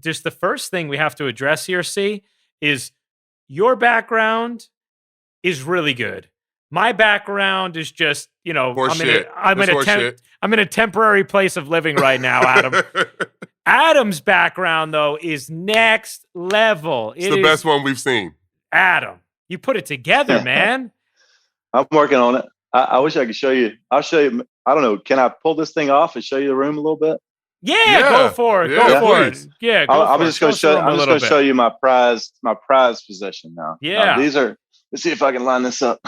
just the first thing we have to address here, C, is your background is really good. My background is just, I'm in a temporary place of living right now, Adam. Adam's background, though, is next level. It's the best one we've seen. Adam, you put it together, man. I'm working on it. I wish I could show you. I'll show you. I don't know. Can I pull this thing off and show you the room a little bit? Yeah, go for it. Yeah, go for it. Yeah, I'm just going to show you my prize position now. Yeah. Let's see if I can line this up.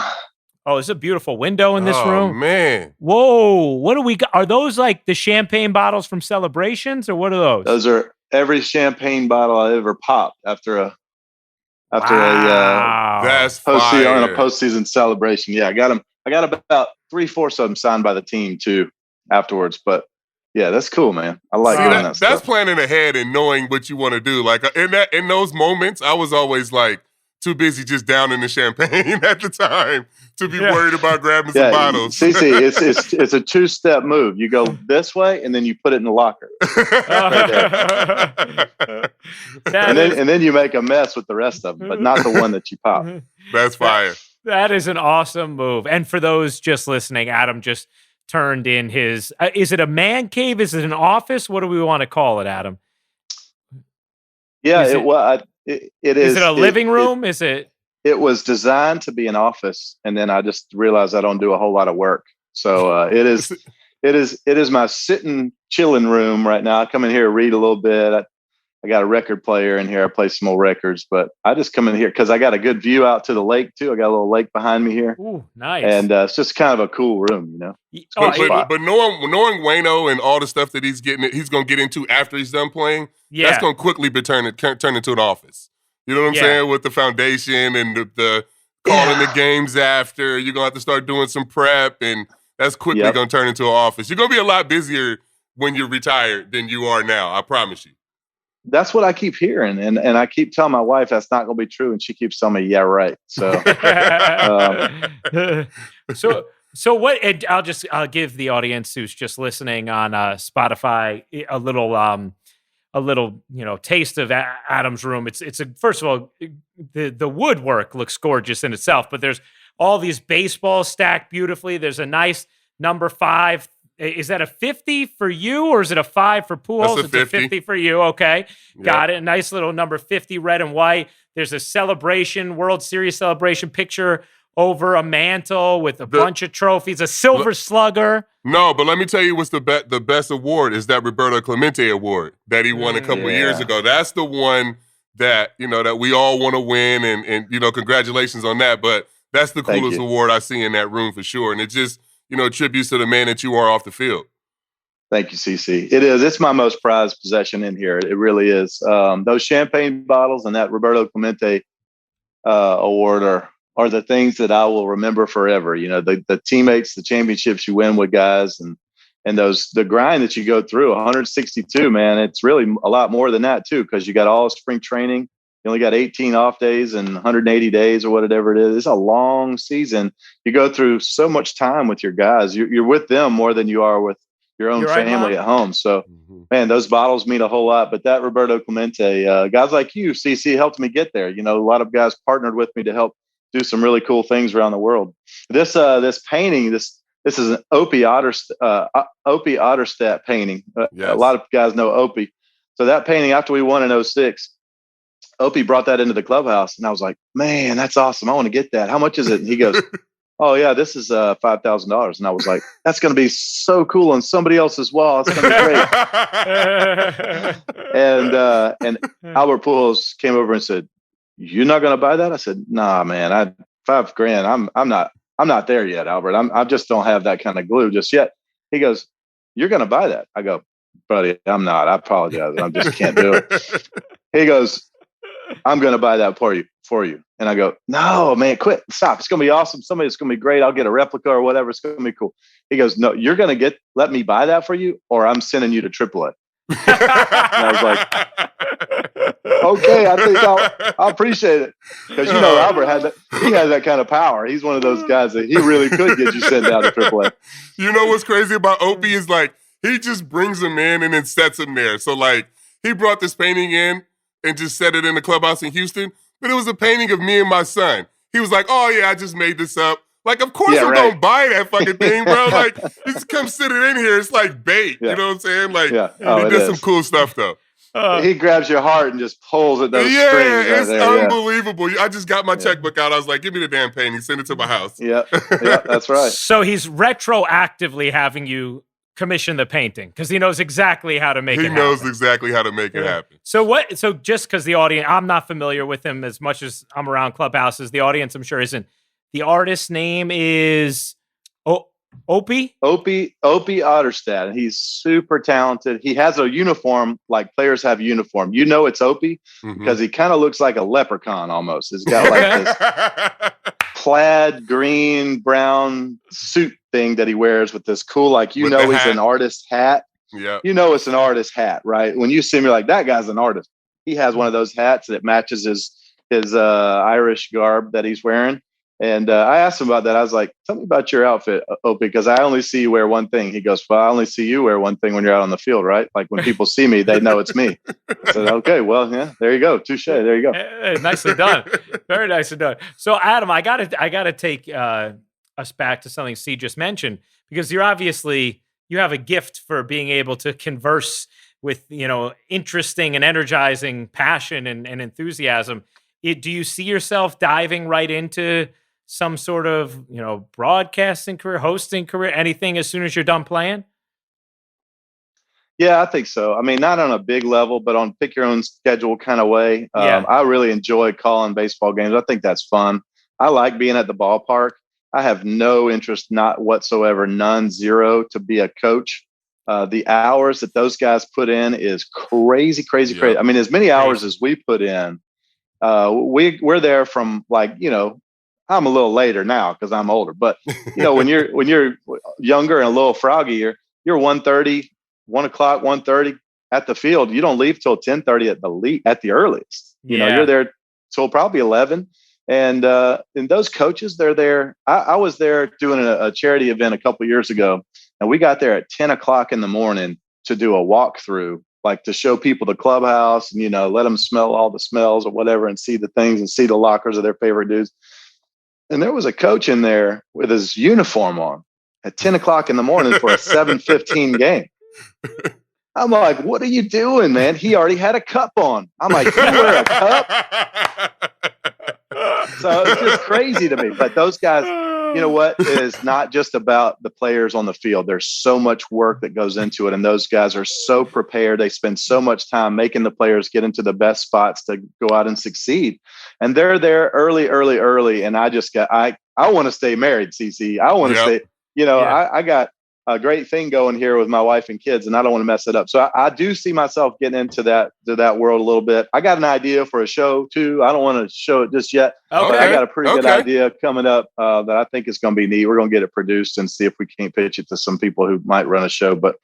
Oh, there's a beautiful window in this room. Man. Whoa. What do we got? Are those like the champagne bottles from celebrations, or what are those? Those are every champagne bottle I ever popped after a that's postseason celebration. Yeah, I got them. I got about 3/4 of them signed by the team too afterwards. But yeah, that's cool, man. I like doing that stuff. That's planning ahead and knowing what you want to do. Like in those moments, I was always like too busy just downing the champagne at the time to be worried about grabbing some bottles. CC, it's a 2-step move. You go this way, and then you put it in the locker. And then you make a mess with the rest of them, but not the one that you pop. That's fire. That is an awesome move. And for those just listening, Adam just turned in his, is it a man cave? Is it an office? What do we want to call it, Adam? Yeah, it is. Is it a living room? It was designed to be an office, and then I just realized I don't do a whole lot of work. So it is my sitting, chilling room right now. I come in here, read a little bit. I got a record player in here. I play some old records, but I just come in here because I got a good view out to the lake too. I got a little lake behind me here. Ooh, nice. And it's just kind of a cool room, But knowing Waino and all the stuff that he's going to get into after he's done playing, that's going to quickly turn into an office. You know what I'm saying? With the foundation and the calling the games after, you're going to have to start doing some prep, and that's quickly going to turn into an office. You're going to be a lot busier when you're retired than you are now. I promise you. That's what I keep hearing. And I keep telling my wife that's not going to be true. And she keeps telling me, yeah, right. So, so what, and I'll give the audience who's just listening on Spotify a little, taste of Adam's room. First of all, the woodwork looks gorgeous in itself, but there's all these baseballs stacked beautifully. There's a nice number 5. Is that a 50 for you, or is it a 5 for Pujols? It's a 50 for you. Okay. Got it. A nice little number 50, red and white. There's a celebration, World Series celebration picture over a mantle with a bunch of trophies, a silver slugger. No, but let me tell you what's the best award is that Roberto Clemente award that he won a couple years ago. That's the one that, that we all want to win, and congratulations on that. But that's the coolest award I see in that room for sure. And it just, tributes to the man that you are off the field. Thank you, CC. It is. It's my most prized possession in here. It really is. Those champagne bottles and that Roberto Clemente award are the things that I will remember forever. The teammates, the championships you win with guys, and the grind that you go through. 162, man. It's really a lot more than that too, because you got all spring training. You only got 18 off days and 180 days or whatever it is. It's a long season. You go through so much time with your guys. You're with them more than you are with your own family at home. So, man, those bottles mean a whole lot. But that Roberto Clemente, guys like you, CC, helped me get there. A lot of guys partnered with me to help do some really cool things around the world. This painting, this is an Opie Otterstadt painting. A lot of guys know Opie. So that painting, after we won in 2006, Opie brought that into the clubhouse, and I was like, man, that's awesome. I want to get that. How much is it? And he goes, oh, yeah, this is $5,000. And I was like, that's going to be so cool on somebody else's wall. It's going to be great. And Albert Pujols came over and said, you're not going to buy that? I said, nah, man, $5,000. I'm not there yet, Albert. I just don't have that kind of glue just yet. He goes, you're going to buy that? I go, buddy, I'm not. I apologize. I just can't do it. He goes, I'm going to buy that for you. And I go, no, man, quit. Stop. It's going to be awesome. It's going to be great. I'll get a replica or whatever. It's going to be cool. He goes, no, you're going to let me buy that for you, or I'm sending you to AAA. And I was like, okay, I think I'll appreciate it. Because, Albert has that kind of power. He's one of those guys that he really could get you sent down to AAA. You know what's crazy about Opie is, like, he just brings them in and then sets them there. So, like, he brought this painting in and just set it in the clubhouse in Houston, but it was a painting of me and my son. He was like, "Oh yeah, I just made this up." Like, of course I'm gonna buy that fucking thing, bro. Like, just come sit it in here. It's like bait. You know what I'm saying? Like, he did some cool stuff though. He grabs your heart and just pulls at those strings. Yeah, it's unbelievable. I just got my checkbook out. I was like, "Give me the damn painting. Send it to my house." Yeah, that's right. So he's retroactively having you commission the painting because he knows exactly how to make it happen. He knows exactly how to make it happen. So just because the audience, I'm not familiar with him as much as I'm around clubhouses. The audience, I'm sure, isn't. The artist's name is Opie Otterstad, and he's super talented. He has a uniform like players have uniform. You know it's Opie because he kind of looks like a leprechaun almost. He's got like this plaid green brown suit thing that he wears with this cool he's an artist hat. Yeah, you know it's an artist hat, right? When you see him, you're like, that guy's an artist. He has one of those hats that matches his Irish garb that he's wearing. And I asked him about that. I was like, "Tell me about your outfit, Opie, because I only see you wear one thing." He goes, "Well, I only see you wear one thing when you're out on the field, right? Like when people see me, they know it's me." I said, "Okay, well, yeah, there you go, touche. There you go." Hey, nicely done, very nicely done. So, Adam, I gotta take us back to something C just mentioned because you have a gift for being able to converse with interesting and energizing passion and enthusiasm. Do you see yourself diving right into some sort of, broadcasting career, hosting career, anything as soon as you're done playing? Yeah, I think so. I mean, not on a big level, but on pick your own schedule kind of way. I really enjoy calling baseball games. I think that's fun. I like being at the ballpark. I have no interest, not whatsoever, none, zero, to be a coach. The hours that those guys put in is crazy. I mean, as many hours as we put in, we're there from I'm a little later now because I'm older, but when you're younger and a little froggy, you're 1:30, 1 o'clock, 1:30 at the field. You don't leave till 10:30 at the earliest. You're there till probably 11. And those coaches, they're there. I was there doing a charity event a couple of years ago, and we got there at 10 o'clock in the morning to do a walkthrough, like to show people the clubhouse and, let them smell all the smells or whatever and see the things and see the lockers of their favorite dudes. And there was a coach in there with his uniform on at 10 o'clock in the morning for a 7:15 game. I'm like, "What are you doing, man?" He already had a cup on. I'm like, "You wear a cup?" So it's just crazy to me. But those guys, you know what? It is not just about the players on the field. There's so much work that goes into it. And those guys are so prepared. They spend so much time making the players get into the best spots to go out and succeed. And they're there early. And I want to stay married, CC. I want to stay, I got a great thing going here with my wife and kids, and I don't want to mess it up. So I do see myself getting into that world a little bit. I got an idea for a show too. I don't want to show it just yet, but I got a pretty good idea coming up that I think is going to be neat. We're going to get it produced and see if we can't pitch it to some people who might run a show, but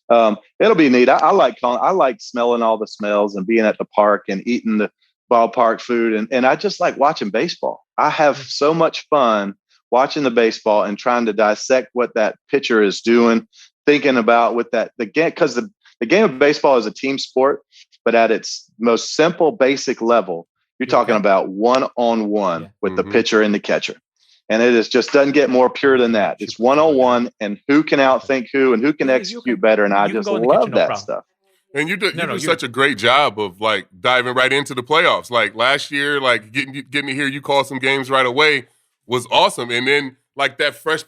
it'll be neat. I like smelling all the smells and being at the park and eating the ballpark food. And I just like watching baseball. I have so much fun watching the baseball and trying to dissect what that pitcher is doing, thinking about the game, because the game of baseball is a team sport, but at its most simple, basic level, you're talking about one-on-one with the pitcher and the catcher. And it just doesn't get more pure than that. It's one-on-one, and who can outthink who and who can execute better. And I just love that stuff. And you do such a great job of diving right into the playoffs. Like last year, getting to hear you call some games right away was awesome. And then that fresh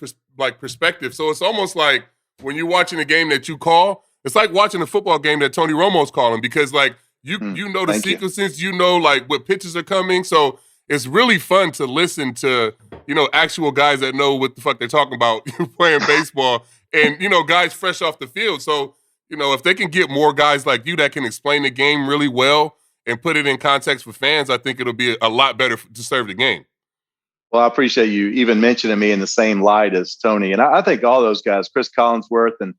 perspective. So it's almost like when you're watching a game that you call, it's like watching a football game that Tony Romo's calling, because you know the sequences, what pitches are coming. So it's really fun to listen to, actual guys that know what the fuck they're talking about playing baseball and, guys fresh off the field. So, if they can get more guys like you that can explain the game really well and put it in context for fans, I think it'll be a lot better to serve the game. Well, I appreciate you even mentioning me in the same light as Tony. And I think all those guys, Chris Collinsworth and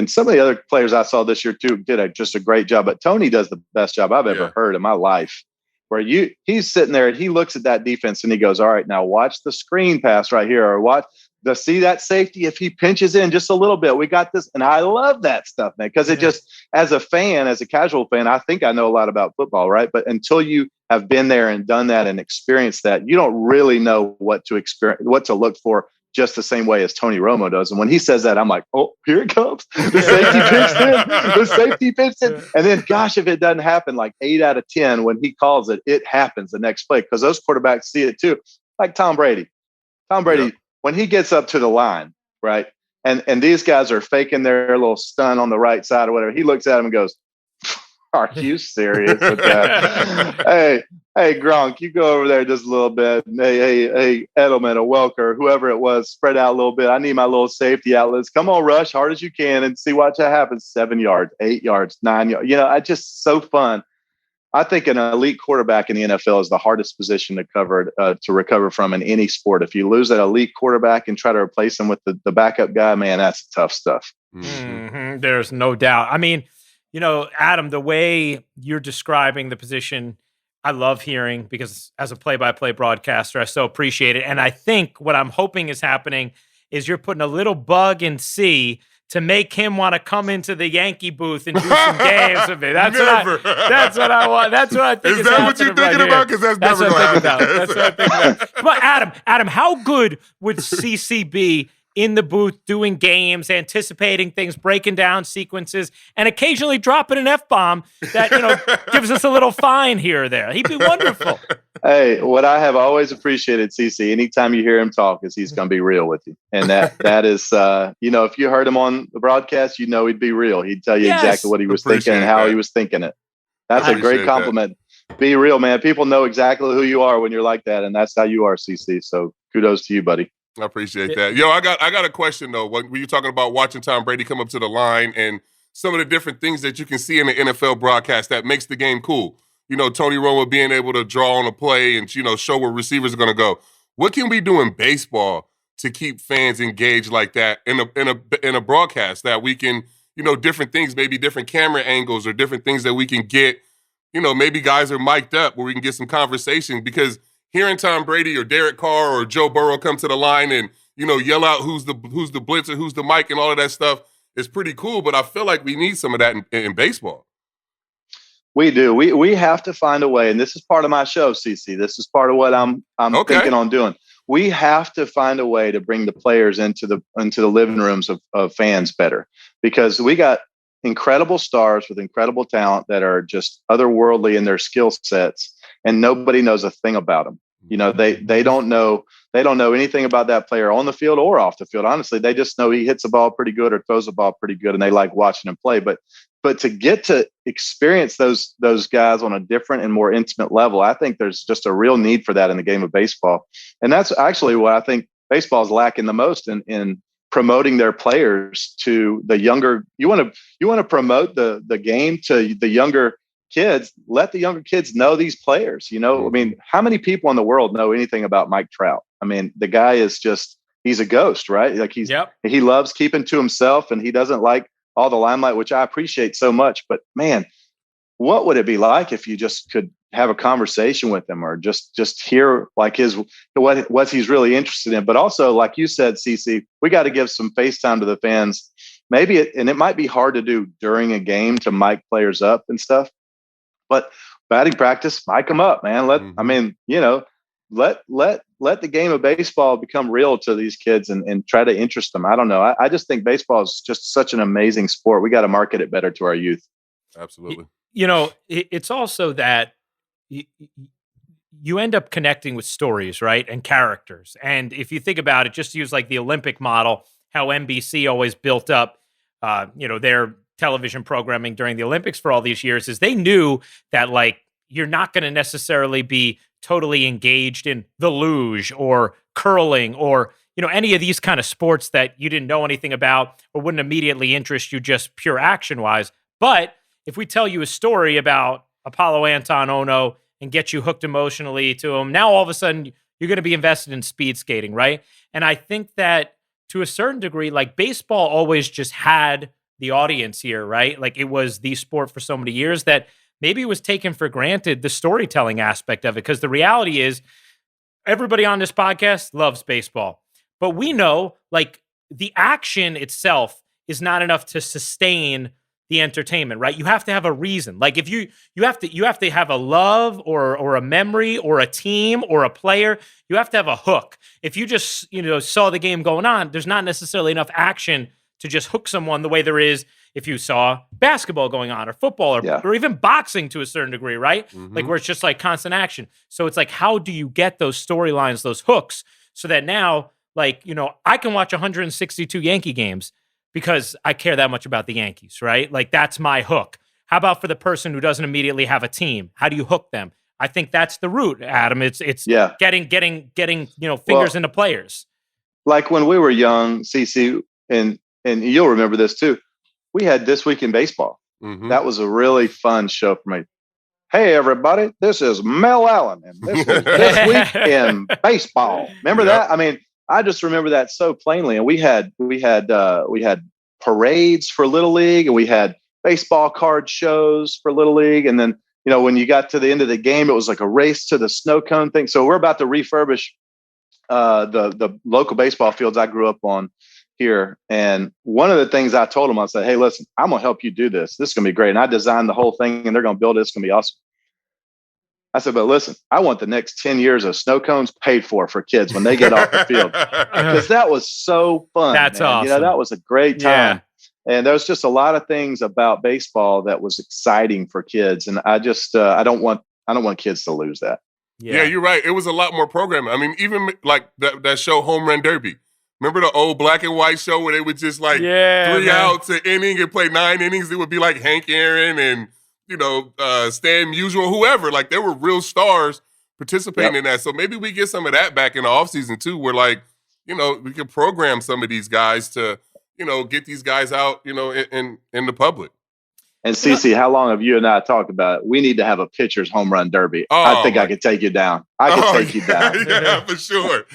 some of the other players I saw this year too, did just a great job. But Tony does the best job I've ever heard in my life, where he's sitting there and he looks at that defense and he goes, "All right, now watch the screen pass right here, or watch to see that safety, if he pinches in just a little bit, we got this. And I love that stuff, man, because it just, as a fan, as a casual fan, I think I know a lot about football, right? But until you have been there and done that and experienced that, you don't really know what to experience, what to look for, just the same way as Tony Romo does. And when he says that, I'm like, oh, here it comes. The safety pitched in. The safety pitched in. And then, gosh, if it doesn't happen, like 8 out of 10, when he calls it, it happens the next play, because those quarterbacks see it too. Like Tom Brady. When he gets up to the line, right, and these guys are faking their little stun on the right side or whatever, he looks at him and goes, are you serious with that? Hey, Gronk, you go over there just a little bit. Hey, Edelman or Welker, whoever it was, spread out a little bit. I need my little safety outlets. Come on, rush hard as you can and see what happens. 7 yards, 8 yards, 9 yards. I just so fun. I think an elite quarterback in the NFL is the hardest position to recover from in any sport. If you lose that elite quarterback and try to replace him with the backup guy, man, that's tough stuff. Mm-hmm. There's no doubt. I mean, Adam, the way you're describing the position, I love hearing, because as a play-by-play broadcaster, I so appreciate it. And I think what I'm hoping is happening is you're putting a little bug in C to make him want to come into the Yankee booth and do some games with me. That's what I want. That's what I think is that what you're thinking about? Because that's never going to happen. That's what I'm thinking about. But Adam, how good would CC be in the booth doing games, anticipating things, breaking down sequences, and occasionally dropping an F-bomb that, gives us a little fine here or there? He'd be wonderful. Hey, what I have always appreciated, CC, anytime you hear him talk, is he's going to be real with you. And that is, if you heard him on the broadcast, he'd be real. He'd tell you exactly what he was thinking and how he was thinking it. That's a great compliment. Be real, man. People know exactly who you are when you're like that, and that's how you are, CC. So kudos to you, buddy. I appreciate that. Yo, I got a question though. When you're talking about watching Tom Brady come up to the line and some of the different things that you can see in the NFL broadcast that makes the game cool. Tony Romo being able to draw on a play and show where receivers are going to go. What can we do in baseball to keep fans engaged like that in a broadcast, that we can different things, maybe different camera angles or different things that we can get. Maybe guys are mic'd up where we can get some conversation, because hearing Tom Brady or Derek Carr or Joe Burrow come to the line and, yell out who's the blitzer, who's the mic, and all of that stuff is pretty cool. But I feel like we need some of that in baseball. We do. We have to find a way, and this is part of my show, CC. This is part of what I'm thinking on doing. We have to find a way to bring the players into the living rooms of fans better, because we got incredible stars with incredible talent that are just otherworldly in their skill sets, and nobody knows a thing about them. They don't know anything about that player on the field or off the field. Honestly, they just know he hits the ball pretty good or throws the ball pretty good, and they like watching him play. But to get to experience those guys on a different and more intimate level, I think there's just a real need for that in the game of baseball. And that's actually what I think baseball is lacking the most in promoting their players to the younger. You want to promote the game to the younger kids. Let the younger kids know these players. I mean, how many people in the world know anything about Mike Trout? I mean, the guy is he's a ghost, right? Like he loves keeping to himself, and he doesn't like all the limelight, which I appreciate so much. But man, what would it be like if you just could have a conversation with him, or just hear like what he's really interested in? But also, like you said, CC, we got to give some face time to the fans. Maybe it might be hard to do during a game to mic players up and stuff. But batting practice, mic them up, man. Let the game of baseball become real to these kids and try to interest them. I don't know. I just think baseball is just such an amazing sport. We got to market it better to our youth. Absolutely. It's also that you end up connecting with stories, right? And characters. And if you think about it, just use like the Olympic model, how NBC always built up, their television programming during the Olympics for all these years, is they knew that like you're not going to necessarily be totally engaged in the luge or curling or any of these kind of sports that you didn't know anything about or wouldn't immediately interest you just pure action wise. But if we tell you a story about Apollo Anton Ono and get you hooked emotionally to him, now all of a sudden you're going to be invested in speed skating, right? And I think that to a certain degree, like baseball always just had the audience here, right? Like it was the sport for so many years that maybe it was taken for granted, the storytelling aspect of it. Because the reality is everybody on this podcast loves baseball. But we know, like, the action itself is not enough to sustain the entertainment, right? You have to have a reason. Like, if you have to have a love or a memory or a team or a player. You have to have a hook. If you just, saw the game going on, there's not necessarily enough action to just hook someone the way there is if you saw basketball going on or football or even boxing to a certain degree, right? Mm-hmm. Like, where it's just like constant action. So it's like, how do you get those storylines, those hooks, so that now, like, I can watch 162 Yankee games because I care that much about the Yankees, right? Like, that's my hook. How about for the person who doesn't immediately have a team? How do you hook them? I think that's the root, Adam. It's getting fingers into players. Like when we were young, CC, and you'll remember this too. We had This Week in Baseball. Mm-hmm. That was a really fun show for me. Hey, everybody, this is Mel Allen, and this is This Week in Baseball. Remember that? I mean, I just remember that so plainly. And we had parades for Little League, and we had baseball card shows for Little League. And then, when you got to the end of the game, it was like a race to the snow cone thing. So we're about to refurbish the local baseball fields I grew up on here. And one of the things I told them, I said, hey, listen, I'm going to help you do this. This is going to be great. And I designed the whole thing, and they're going to build it. It's going to be awesome. I said, but listen, I want the next 10 years of snow cones paid for kids when they get off the field. Because that was so fun. That's man. awesome. That was a great time. Yeah. And there was just a lot of things about baseball that was exciting for kids. And I just, I don't want kids to lose that. Yeah, you're right. It was a lot more programming. I mean, even like that show, Home Run Derby. Remember the old black and white show where they would just like 3 outs an inning and play 9 innings? It would be like Hank Aaron and, Stan Musial, whoever. Like, there were real stars participating in that. So maybe we get some of that back in the offseason too, where like, we can program some of these guys to, get these guys out, in the public. And CC, how long have you and I talked about it? We need to have a pitcher's home run derby. I think I could take you down. I could take you down. Yeah, for sure.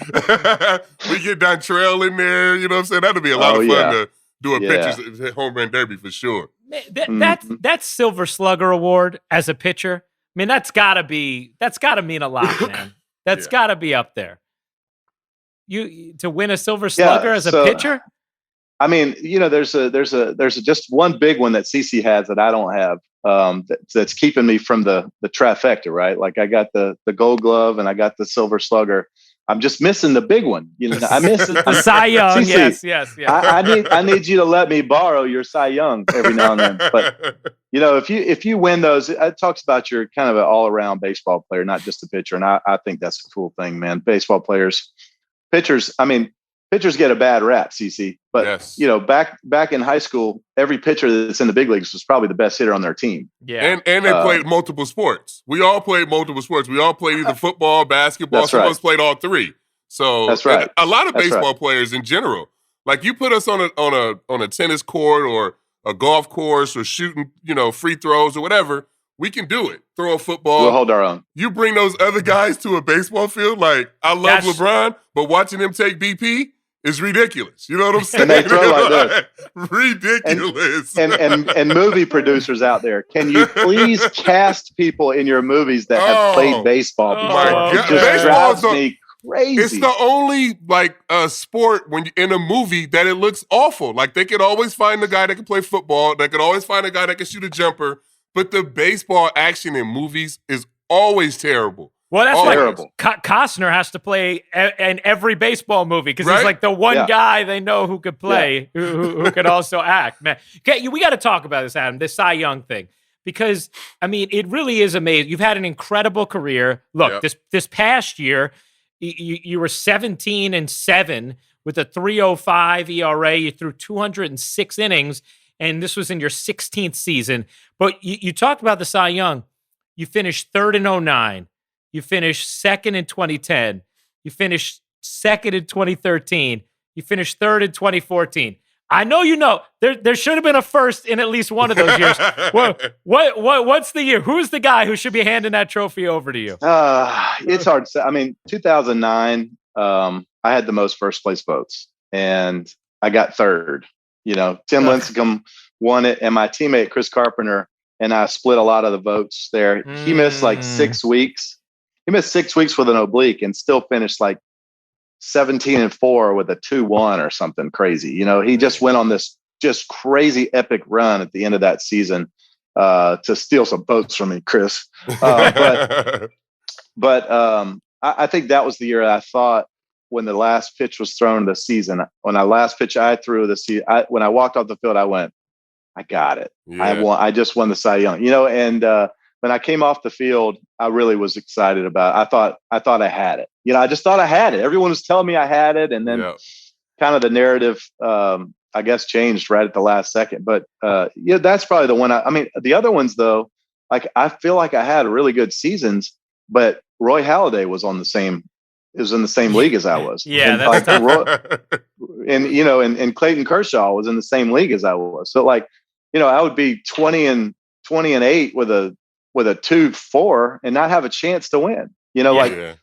We get Dontrell in there, you know what I'm saying? That'll be a lot of fun to do a pitcher's home run derby for sure. That Silver Slugger award as a pitcher, I mean, that's gotta mean a lot, man. That's gotta be up there. You to win a Silver Slugger as a pitcher? I mean, there's just one big one that CC has that I don't have. That's keeping me from the trifecta, right? Like, I got the Gold Glove and I got the Silver Slugger. I'm just missing the big one. I miss the Cy Young. CC, yes. I need you to let me borrow your Cy Young every now and then. But if you win those, it talks about you're kind of an all around baseball player, not just a pitcher. And I think that's a cool thing, man. Baseball players, pitchers. I mean, pitchers get a bad rap, CC. But back in high school, every pitcher that's in the big leagues was probably the best hitter on their team. Yeah, and they played multiple sports. We all played multiple sports. We all played either football, basketball. Some of us played all three. So that's right. A lot of baseball players in general, like, you put us on a tennis court or a golf course or shooting, free throws or whatever, we can do it. Throw a football. We'll hold our own. You bring those other guys to a baseball field. Like, I love LeBron, but watching him take BP is ridiculous. You know what I'm saying? And they throw like this. Ridiculous. And movie producers out there, can you please cast people in your movies that have played baseball before? My God. It just drives me crazy. It's the only sport when in a movie that it looks awful. Like, they could always find the guy that can play football. They could always find a guy that can shoot a jumper. But the baseball action in movies is always terrible. Well, that's why Costner has to play in every baseball movie, because he's like the one guy they know who could play, who could also act. Man, okay, we got to talk about this, Adam, this Cy Young thing, because I mean, it really is amazing. You've had an incredible career. Look, this past year, you were 17-7 with a 3.05 ERA. You threw 206 innings, and this was in your 16th season. But you talked about the Cy Young. You finished third in 2009. You finished second in 2010. You finished second in 2013. You finished third in 2014. I know there should have been a first in at least one of those years. What's the year? Who's the guy who should be handing that trophy over to you? It's hard to say. I mean, 2009, I had the most first place votes, and I got third. Tim Lincecum won it, and my teammate Chris Carpenter and I split a lot of the votes there. He missed like 6 weeks. He missed 6 weeks with an oblique and still finished like 17-4 with a 2-1 or something crazy. You know, he just went on this just crazy epic run at the end of that season to steal some votes from me, Chris. But I think that was the year I thought when the last pitch was thrown of the season, when I last pitch I threw the season, when I walked off the field, I went, I got it. Yeah. I just won the Cy Young, you know, and when I came off the field, I really was excited about it. I thought I had it. You know, I just thought I had it. Everyone was telling me I had it. And then kind of the narrative, I guess, changed right at the last second. But yeah, that's probably the one. I mean, the other ones, though, like I feel like I had really good seasons, but Roy Halladay was in the same league as I was. Yeah, and that's like and you know, and Clayton Kershaw was in the same league as I was. So like, you know, I would be 20-8 with a 2-4 and not have a chance to win. You know,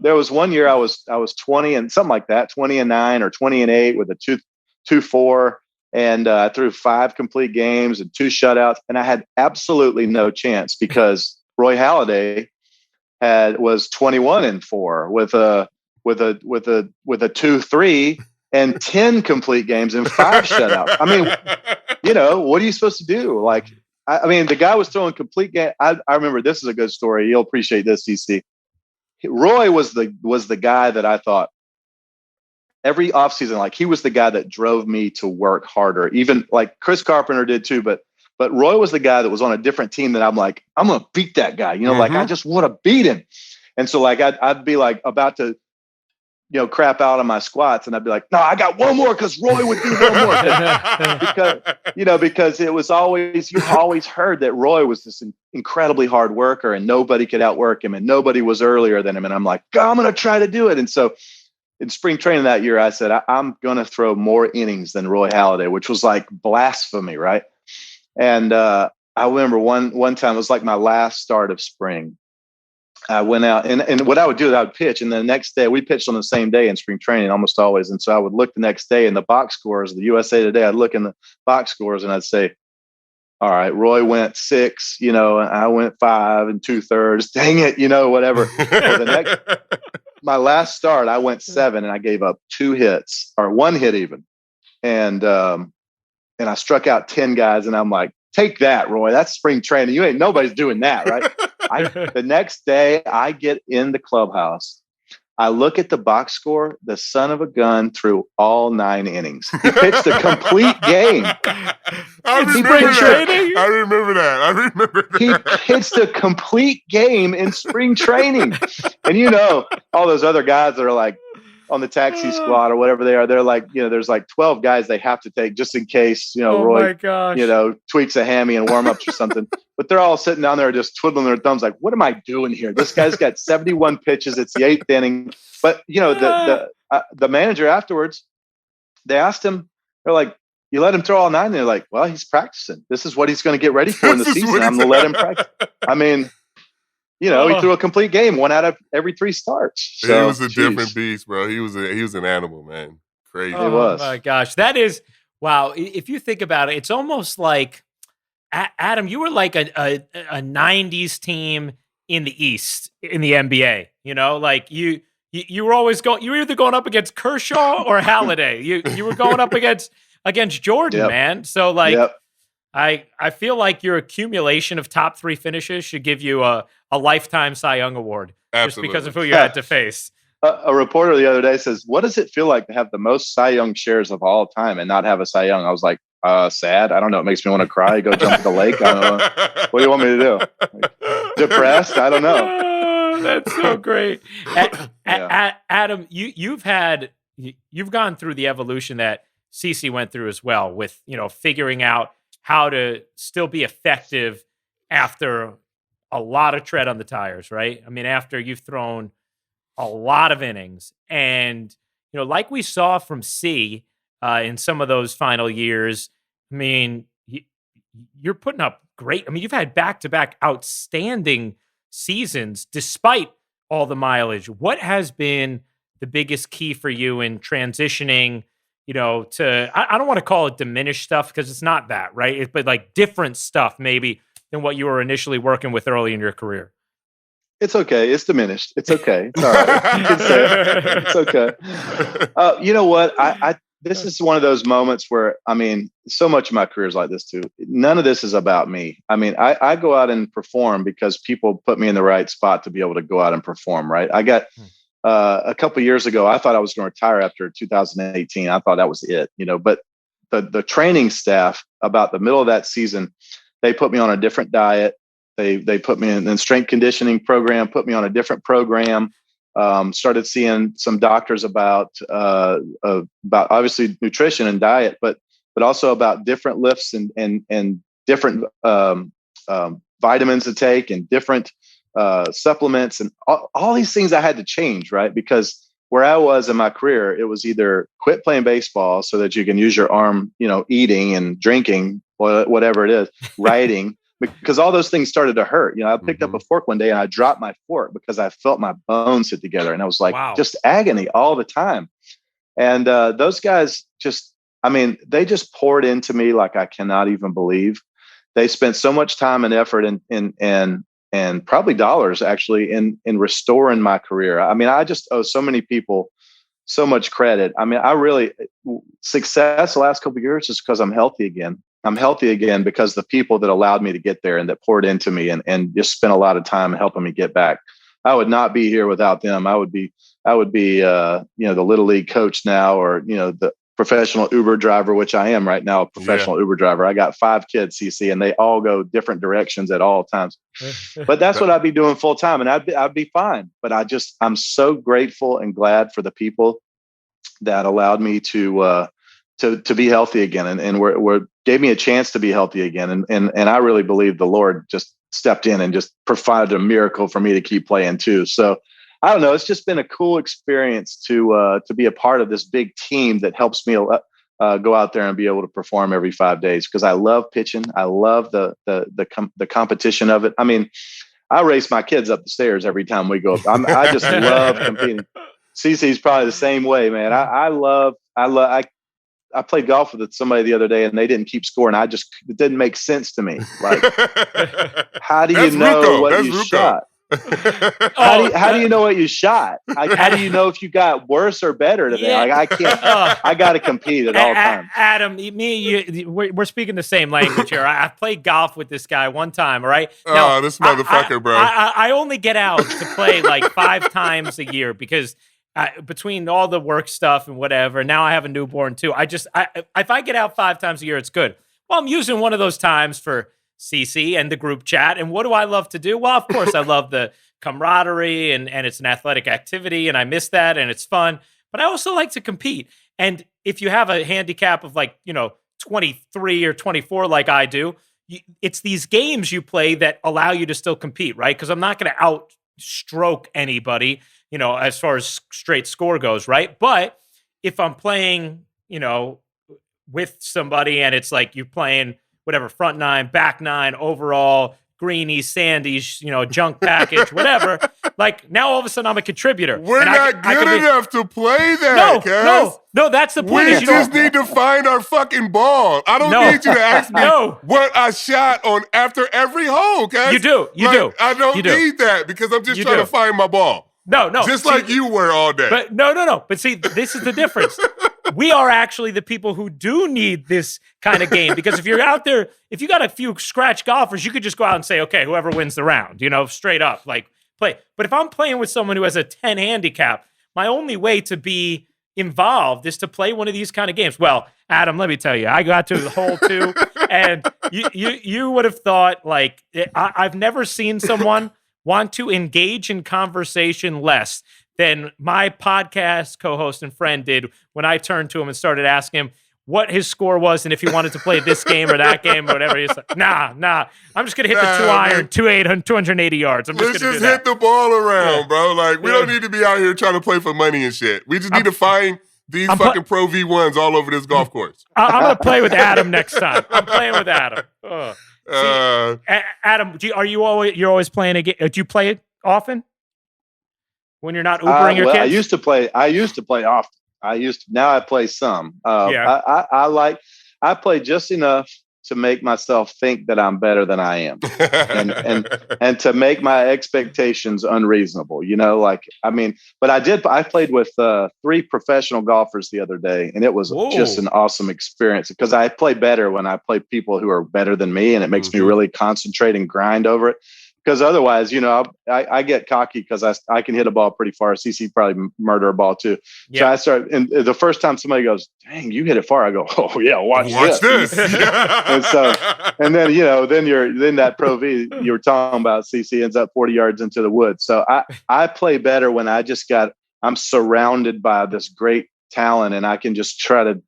there was one year I was 20 and something like that, 20-9 or 20-8 with a 2-4. And I threw 5 complete games and 2 shutouts, and I had absolutely no chance because Roy Halladay was 21-4 with a 2-3 and 10 complete games and 5 shutouts. I mean, you know, what are you supposed to do? Like, I mean, the guy was throwing complete game. I remember, this is a good story. You'll appreciate this, CC. Roy was the guy that I thought every offseason, like he was the guy that drove me to work harder. Even like Chris Carpenter did too, but Roy was the guy that was on a different team that I'm like, I'm going to beat that guy. You know, like I just want to beat him. And so like, I'd be like about to, you know, crap out on my squats. And I'd be like, no, I got one more because Roy would do one more. because it was always, you always heard that Roy was this incredibly hard worker and nobody could outwork him and nobody was earlier than him. And I'm like, I'm going to try to do it. And so in spring training that year, I said, I'm going to throw more innings than Roy Halladay, which was like blasphemy. Right. And I remember one time, it was like my last start of spring. I went out and what I would do is I would pitch. And the next day we pitched on the same day in spring training almost always. And so I would look the next day in the box scores, the USA Today, I'd look in the box scores and I'd say, all right, Roy went 6, you know, and I went 5 2/3. Dang it, you know, whatever. Well, my last start, I went 7 and I gave up 2 hits or 1 hit even. And I struck out 10 guys and I'm like, take that, Roy. That's spring training. Nobody's doing that, right? The next day I get in the clubhouse. I look at the box score. The son of a gun threw all 9 innings. He pitched a complete game. I remember that. He pitched a complete game in spring training. And you know, all those other guys that are like on the taxi squad or whatever they are, they're like, you know, there's like 12 guys they have to take just in case, you know, Roy, you know, tweaks a hammy and warm-ups or something. But they're all sitting down there just twiddling their thumbs like, what am I doing here? This guy's got 71 pitches. It's the 8th inning. But, you know, the manager afterwards, they asked him, they're like, you let him throw all 9? And they're like, well, he's practicing. This is what he's going to get ready for in the season. I'm going to let him practice. I mean, you know, he threw a complete game, 1 out of every 3 starts. So, he was a different beast, bro. He was an animal, man. Crazy. He was. Oh my gosh, that is wow. If you think about it, it's almost like Adam. You were like a '90s team in the East in the NBA. You know, like you were always going. You were either going up against Kershaw or Halladay. You were going up against Jordan, man. So like. Yep. I feel like your accumulation of top 3 finishes should give you a lifetime Cy Young award. Absolutely. Just because of who you had to face. A reporter the other day says, what does it feel like to have the most Cy Young shares of all time and not have a Cy Young? I was like, sad. I don't know. It makes me want to cry. Go jump in the lake. I don't know. What do you want me to do? Like, depressed? I don't know. That's so great. Adam, you've gone through the evolution that CeCe went through as well with, you know, figuring out how to still be effective after a lot of tread on the tires, right? I mean, after you've thrown a lot of innings. And, you know, like we saw from C in some of those final years, I mean, you're putting up great. I mean, you've had back-to-back outstanding seasons despite all the mileage. What has been the biggest key for you in transitioning, you know, to, I don't want to call it diminished stuff because it's not that, right? But like different stuff maybe than what you were initially working with early in your career. It's okay. It's diminished. It's okay. It's all right. You can say it. It's okay. You know what? This is one of those moments where, I mean, so much of my career is like this too. None of this is about me. I mean, I go out and perform because people put me in the right spot to be able to go out and perform, right? I got a couple of years ago, I thought I was going to retire after 2018. I thought that was it, but the training staff about the middle of that season, they put me on a different diet. They put me in strength conditioning program, put me on a different program. Started seeing some doctors about obviously nutrition and diet, but also about different lifts and different vitamins to take and different supplements and all these things I had to change, right? Because where I was in my career, it was either quit playing baseball so that you can use your arm, eating and drinking, whatever it is, writing. Because all those things started to hurt. I picked up a fork one day and I dropped my fork because I felt my bones hit together. And I was like, just agony all the time. And those guys they just poured into me like I cannot even believe. They spent so much time and effort and probably dollars actually in restoring my career. I mean, I just owe so many people so much credit. I mean, success the last couple of years is because I'm healthy again. I'm healthy again because the people that allowed me to get there and that poured into me and just spent a lot of time helping me get back. I would not be here without them. I would be the little league coach now, or, the professional Uber driver, which I am right now, a professional Uber driver. I got 5 kids, CC, and they all go different directions at all times. But that's what I'd be doing full time, and I'd be fine. But I'm so grateful and glad for the people that allowed me to be healthy again, and gave me a chance to be healthy again. And I really believe the Lord just stepped in and just provided a miracle for me to keep playing too. So I don't know. It's just been a cool experience to be a part of this big team that helps me go out there and be able to perform every 5 days, because I love pitching. I love the competition of it. I mean, I race my kids up the stairs every time we go up. I just love competing. CC's probably the same way, man. I played golf with somebody the other day and they didn't keep score, and it didn't make sense to me. Like, how do you know what you shot? How do you know what you shot? How do you know if you got worse or better today? Yeah. Like, I can't. I got to compete at all times. Adam, we're speaking the same language here. I played golf with this guy one time. All right. Now, this motherfucker, bro. I only get out to play like 5 times a year because between all the work stuff and whatever, now I have a newborn too. If I get out 5 times a year, it's good. Well, I'm using one of those times for CC and the group chat. And what do I love to do? Well, of course, I love the camaraderie and it's an athletic activity and I miss that and it's fun. But I also like to compete. And if you have a handicap of 23 or 24 like I do, it's these games you play that allow you to still compete, right? Because I'm not going to outstroke anybody, as far as straight score goes, right? But if I'm playing, with somebody and it's like you're playing whatever, front 9, back 9, overall, greenies, sandies, junk package, whatever. Like, now all of a sudden I'm a contributor. We're not good enough to play that, No, that's the point. We just need to find our fucking ball. I don't need you to ask me what I shot on after every hole, guys. You do. I don't need that because I'm just trying to find my ball. No. Just like you were all day. But no. But see, this is the difference. We are actually the people who do need this kind of game, because if you're out there, if you got a few scratch golfers, you could just go out and say, okay, whoever wins the round, straight up, like, play. But if I'm playing with someone who has a 10 handicap, my only way to be involved is to play one of these kind of games. Well, Adam, let me tell you, I got to the hole 2, and you would have thought, like, I've never seen someone want to engage in conversation less than my podcast co-host and friend did when I turned to him and started asking him what his score was and if he wanted to play this game or that game or whatever. He's like, nah. I'm just going to hit the 2-iron, 280 yards. Let's just hit the ball around, bro. Like, we don't need to be out here trying to play for money and shit. We just need to find these fucking Pro V1s all over this golf course. I'm going to play with Adam next time. I'm playing with Adam. See, Adam, you're always playing a game? Do you play it often? When you're not Ubering your kids? I used to play often. Now I play some. I play just enough to make myself think that I'm better than I am, and to make my expectations unreasonable. But I played with 3 professional golfers the other day, and it was just an awesome experience because I play better when I play people who are better than me, and it makes me really concentrate and grind over it. Because otherwise, I get cocky because I can hit a ball pretty far. CC probably murder a ball too. Yeah. So I start, and the first time somebody goes, "Dang, you hit it far," I go, "Oh yeah, watch this." and then that Pro V you were talking about, CC, ends up 40 yards into the woods. So I play better when I'm surrounded by this great talent, and I can just try to,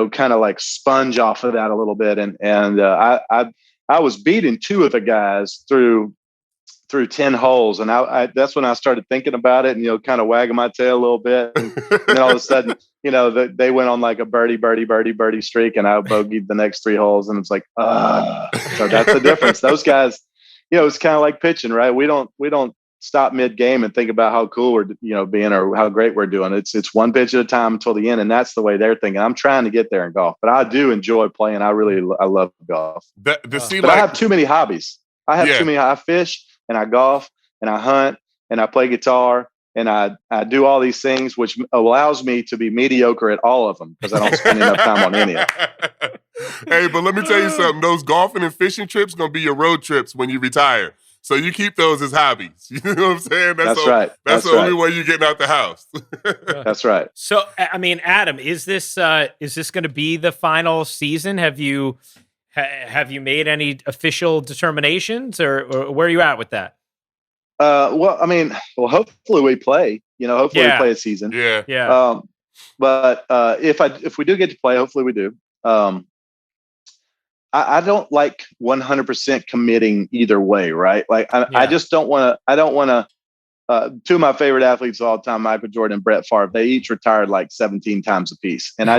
kind of like sponge off of that a little bit. And I was beating 2 of the guys through 10 holes. And that's when I started thinking about it and, kind of wagging my tail a little bit. And then all of a sudden, they went on like a birdie streak, and I bogeyed the next 3 holes. And it's like, so that's the difference. Those guys, it's kind of like pitching, right? We don't stop mid game and think about how cool we're, being or how great we're doing. It's one pitch at a time until the end. And that's the way they're thinking. I'm trying to get there in golf, but I do enjoy playing. I love golf. But I have too many hobbies. I fish, and I golf, and I hunt, and I play guitar, and I do all these things, which allows me to be mediocre at all of them because I don't spend enough time on any of them. Hey, but let me tell you something. Those golfing and fishing trips going to be your road trips when you retire. So you keep those as hobbies. You know what I'm saying? That's right. That's the only way you're getting out the house. That's right. So, I mean, Adam, is this going to be the final season? Have you made any official determinations, or where are you at with that? Hopefully we play. Hopefully we play a season. Yeah. But if we do get to play, hopefully we do. I don't like 100% committing either way, right? Like I just don't want to. I don't want to. 2 of my favorite athletes of all time, Michael Jordan and Brett Favre, they each retired like 17 times apiece, and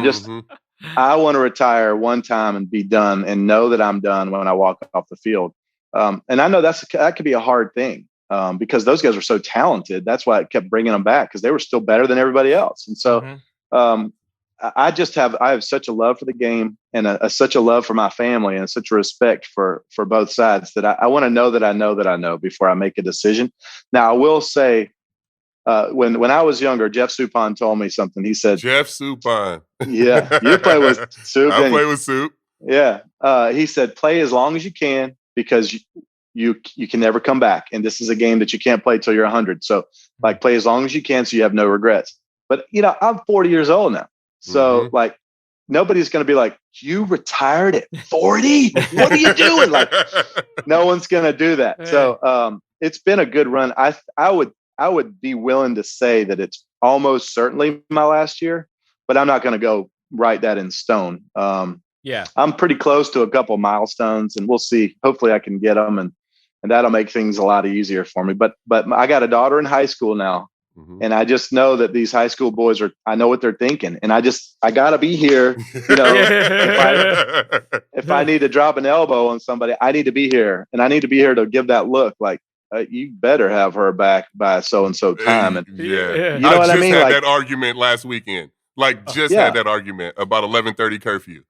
I want to retire one time and be done and know that I'm done when I walk off the field. And I know that could be a hard thing because those guys are so talented. That's why I kept bringing them back, because they were still better than everybody else. And so I have such a love for the game and such a love for my family and such a respect for both sides that I want to know that I know before I make a decision. Now, I will say, when I was younger, Jeff Suppan told me something. He said, Jeff Suppan. Yeah, you play with Soup. I play with Soup. Yeah. He said, play as long as you can because you can never come back. And this is a game that you can't play till you're 100. So play as long as you can so you have no regrets. But, I'm 40 years old now. So nobody's going to be like, you retired at 40? What are you doing? No one's going to do that. So it's been a good run. I would be willing to say that it's almost certainly my last year, but I'm not going to go write that in stone. I'm pretty close to a couple milestones, and we'll see. Hopefully I can get them, and that'll make things a lot easier for me. But I got a daughter in high school now, and I just know that these high school boys I know what they're thinking, and I got to be here. If I need to drop an elbow on somebody, I need to be here, and I need to be here to give that look like, you better have her back by so-and-so time. And you know what I mean? I just had that argument last weekend. Had that argument about 11:30 curfew.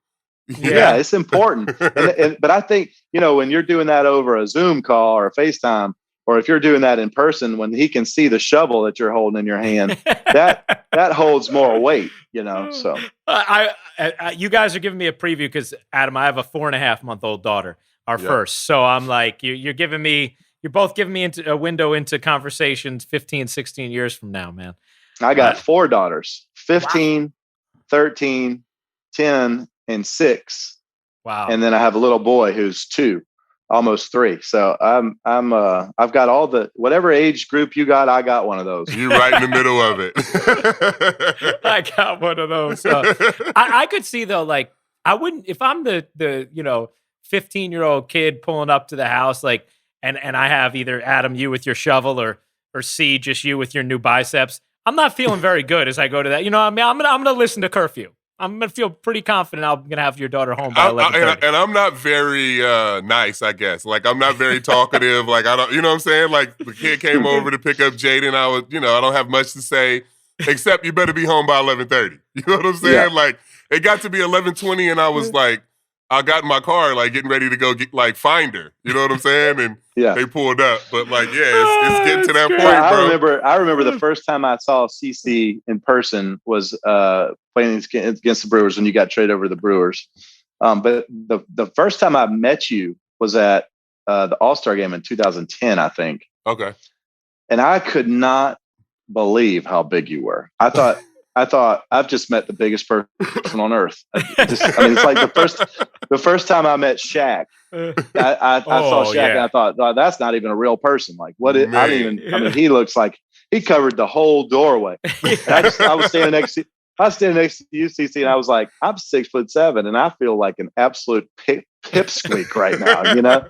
Yeah, it's important. But I think, when you're doing that over a Zoom call or a FaceTime, or if you're doing that in person, when he can see the shovel that you're holding in your hand, that holds more weight, so. You guys are giving me a preview because, Adam, I have a 4.5-month-old daughter, our first. So I'm like, you're both giving me a window into conversations 15, 16 years from now, man. I got 4 daughters, 15, 13, 10, and 6. Wow. And then I have a little boy who's 2, almost 3. So I've got all whatever age group you got, I got one of those. You're right in the middle of it. I got one of those. I could see though, like I wouldn't, if I'm the 15-year-old kid pulling up to the house, like, and I have either Adam, you with your shovel, or C, just you with your new biceps, I'm not feeling very good as I go to that. I'm going to listen to curfew. I'm going to feel pretty confident I'm going to have your daughter home by 11:30. And I'm not very nice, I guess. Like, I'm not very talkative. Like, I don't, you know what I'm saying? Like, the kid came over to pick up Jaden. I was, I don't have much to say, except you better be home by 11:30. You know what I'm saying? Yeah. Like, it got to be 11:20, and I was like, I got in my car, like getting ready to go find her. You know what I'm saying? And they pulled up. But it's getting to that point, bro. I remember the first time I saw CC in person was playing against the Brewers when you got traded over to the Brewers. But the first time I met you was at the All-Star game in 2010, I think. Okay. And I could not believe how big you were. I thought I've just met the biggest person on earth. It's like the first time I met Shaq. I saw Shaq and I thought, oh, that's not even a real person. Like he looks like he covered the whole doorway. I was standing next to you, CC, and I was like, I'm 6'7", and I feel like an absolute pipsqueak right now. You know,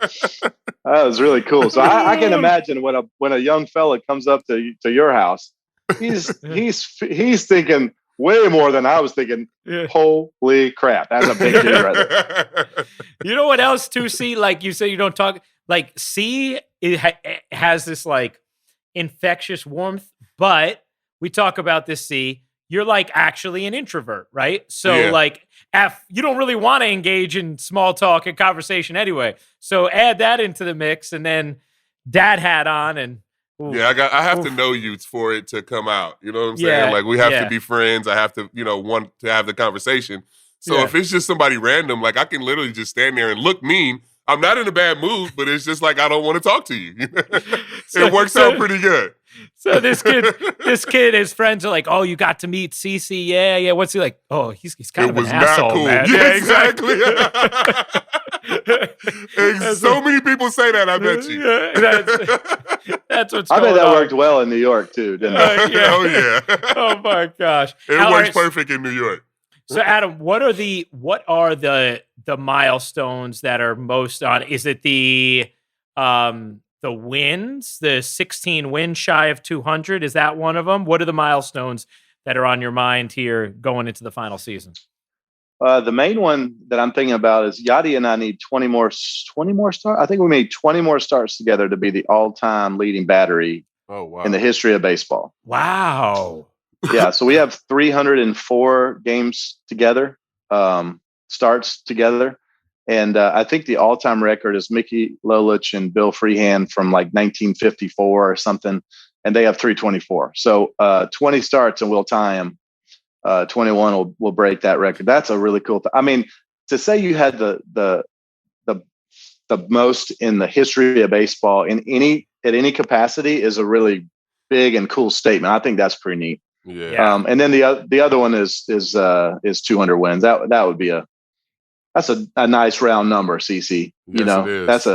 that was really cool. So I can imagine when a young fella comes up to your house, he's thinking way more than I was thinking. Yeah. Holy crap, that's a big dude right there. You know what else too? C, like you say, you don't talk. Like C, it has this like infectious warmth, but we talk about this. C, you're like actually an introvert, right? So like, you don't really want to engage in small talk and conversation anyway. So add that into the mix, and then dad hat on, and I have to know you for it to come out. You know what I'm saying? Like we have to be friends. I have to, want to have the conversation. So if it's just somebody random, like I can literally just stand there and look mean. I'm not in a bad mood, but it's just like I don't want to talk to you. It works out pretty good. So this kid, his friends are like, "Oh, you got to meet CC? Yeah. What's he like? Oh, he's kind of an asshole, cool. man. Yeah, exactly. So many people say that. I bet you. That's what's. I bet that on. Worked well in New York too, didn't it? Oh yeah. Oh my gosh, it works perfect in New York. So Adam, what are the milestones that are most on? Is it the wins, the 16 wins shy of 200? Is that one of them? What are the milestones that are on your mind here going into the final season? The main one that I'm thinking about is Yadier and I need 20 more starts. I think we made 20 more starts together to be the all-time leading battery in the history of baseball. Wow. Yeah, so we have 304 games together, starts together. And I think the all-time record is Mickey Lolich and Bill Freehand from like 1954 or something, and they have 324. So 20 starts and we'll tie them. 21 will break that record. That's a really cool thing. I mean, to say you had the most in the history of baseball at any capacity is a really big and cool statement. I think that's pretty neat. Yeah. And then the other one is 200 wins. That would be that's a nice round number, CC. Yes,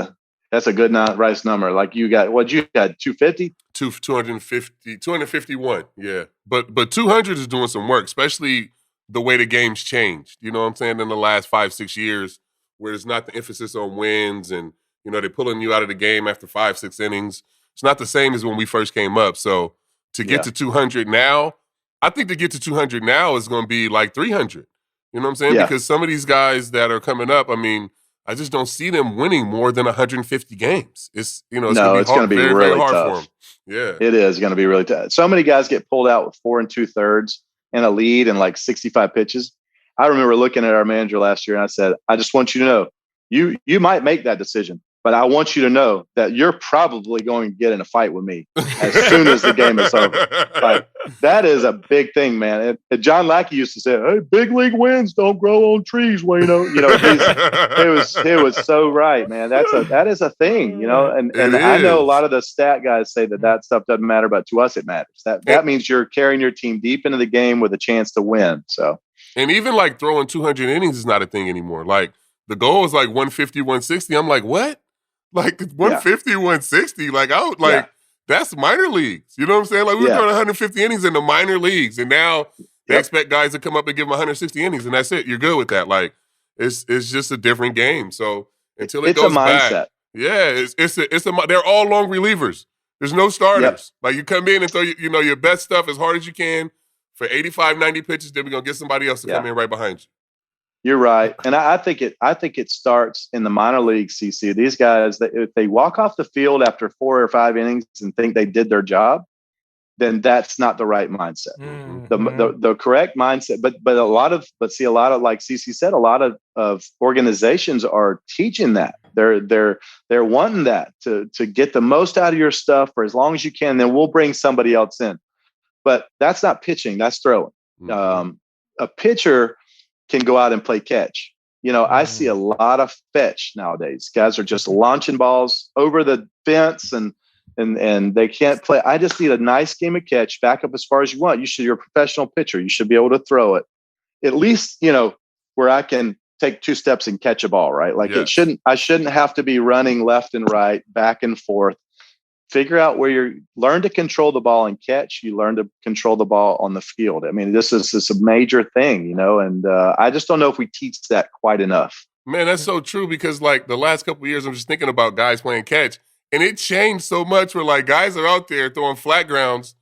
that's a good nice number. Like you got 250? 251. Yeah. But 200 is doing some work, especially the way the game's changed. You know what I'm saying? In the last 5-6 years, where there's not the emphasis on wins and, they're pulling you out of the game after 5-6 innings. It's not the same as when we first came up. So to get to 200 now, I think to get to 200 now is going to be like 300. You know what I'm saying? Yeah. Because some of these guys that are coming up, I mean, I just don't see them winning more than 150 games. It's going to be really very hard tough for them. Yeah, it is going to be really tough. So many guys get pulled out with 4 2/3 and a lead and like 65 pitches. I remember looking at our manager last year and I said, I just want you to know, you might make that decision, but I want you to know that you're probably going to get in a fight with me as soon as the game is over. Like, that is a big thing, man. And John Lackey used to say, "Hey, big league wins don't grow on trees, Waino." It was so right, man. That is a thing, And I know a lot of the stat guys say that stuff doesn't matter, but to us it matters. That means you're carrying your team deep into the game with a chance to win. So, and even like throwing 200 innings is not a thing anymore. Like the goal is like 150, 160. I'm like, what? Like 150, 160, that's minor leagues. You know what I'm saying? Like we were throwing 150 innings in the minor leagues, and now they expect guys to come up and give them 160 innings, and that's it. You're good with that. Like it's just a different game. So until it goes back, they're all long relievers. There's no starters. Yep. Like you come in and throw your best stuff as hard as you can for 85, 90 pitches. Then we're gonna get somebody else to come in right behind you. You're right, and I think it starts in the minor leagues. CC, these guys, if they walk off the field after 4 or 5 innings and think they did their job, then that's not the right mindset. Mm-hmm. The correct mindset, but a lot of like CC said, a lot of organizations are teaching that. They're wanting that to get the most out of your stuff for as long as you can. Then we'll bring somebody else in. But that's not pitching. That's throwing. A pitcher can go out and play catch. I see a lot of fetch nowadays. Guys are just launching balls over the fence and they can't play. I just need a nice game of catch, back up as far as you want. You're a professional pitcher. You should be able to throw it. At least, where I can take 2 steps and catch a ball, right? Like I shouldn't have to be running left and right, back and forth. Figure out where learn to control the ball and catch. You learn to control the ball on the field. I mean, this is a major thing, and I just don't know if we teach that quite enough. Man, that's so true, because like the last couple of years, I'm just thinking about guys playing catch, and it changed so much where like guys are out there throwing flat grounds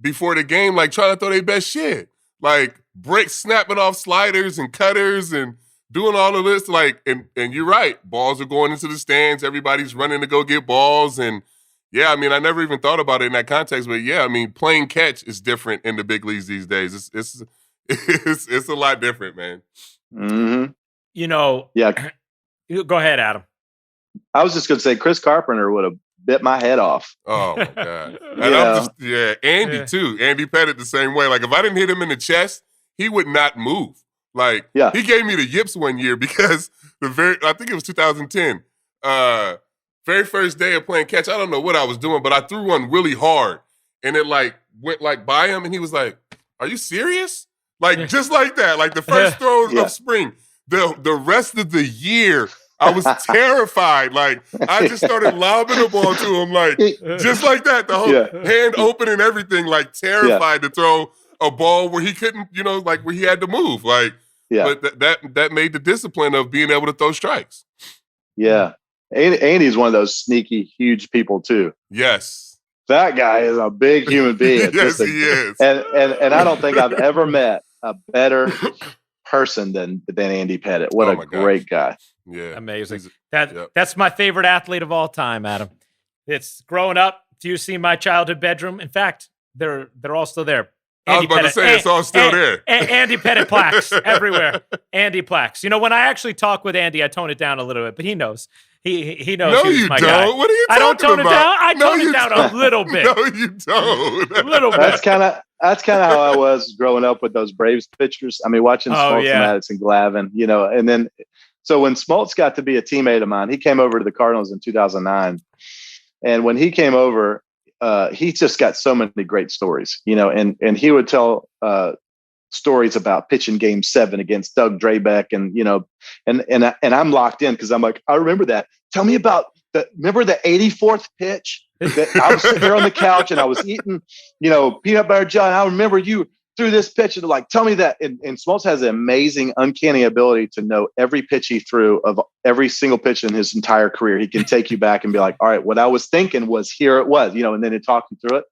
before the game, like trying to throw their best shit, like snapping off sliders and cutters and doing all of this. Like, and you're right, balls are going into the stands. Everybody's running to go get balls. And yeah, I mean, I never even thought about it in that context, but yeah, I mean, playing catch is different in the big leagues these days. It's a lot different, man. Mm-hmm. Yeah. Go ahead, Adam. I was just going to say, Chris Carpenter would have bit my head off. Oh my God. And Andy too. Andy Pettit the same way. Like if I didn't hit him in the chest, he would not move. Like he gave me the yips one year because I think it was 2010. Very first day of playing catch, I don't know what I was doing, but I threw one really hard and it like went like by him and he was like, "Are you serious?" Like just like that. Like the first throw of spring. The rest of the year, I was terrified. Like I just started lobbing the ball to him, like just like that. The whole hand open and everything, like terrified to throw a ball where he couldn't, like where he had to move. Like, but that made the discipline of being able to throw strikes. Yeah. Andy's one of those sneaky, huge people too. Yes. That guy is a big human being. Yes, he is. And I don't think I've ever met a better person than Andy Pettit. What a great guy. Yeah. Amazing. That's my favorite athlete of all time, Adam. It's growing up. Do you see my childhood bedroom? In fact, they're all still there. Andy I was about Pettit. To say it's all still there. Andy Pettit plaques everywhere. Andy plaques. When I actually talk with Andy, I tone it down a little bit, but he knows. He knows. No, you my don't. Guy. What are you talking about? I don't tone it down. I tone it down a little bit. No, you don't. A little bit. That's kind of how I was growing up with those Braves pitchers. I mean, watching Smoltz and Madison Glavine, and then so when Smoltz got to be a teammate of mine, he came over to the Cardinals in 2009, and when he came over, he just got so many great stories, and he would tell stories about pitching Game 7 against Doug Drabeck, and I'm locked in because I'm like, I remember that. Tell me about remember the 84th pitch that I was sitting there on the couch and I was eating, peanut butter jelly. I remember you threw this pitch and like, tell me that. And Smoltz has an amazing, uncanny ability to know every pitch he threw of every single pitch in his entire career. He can take you back and be like, all right, what I was thinking was here it was, and then he'd talk you through it.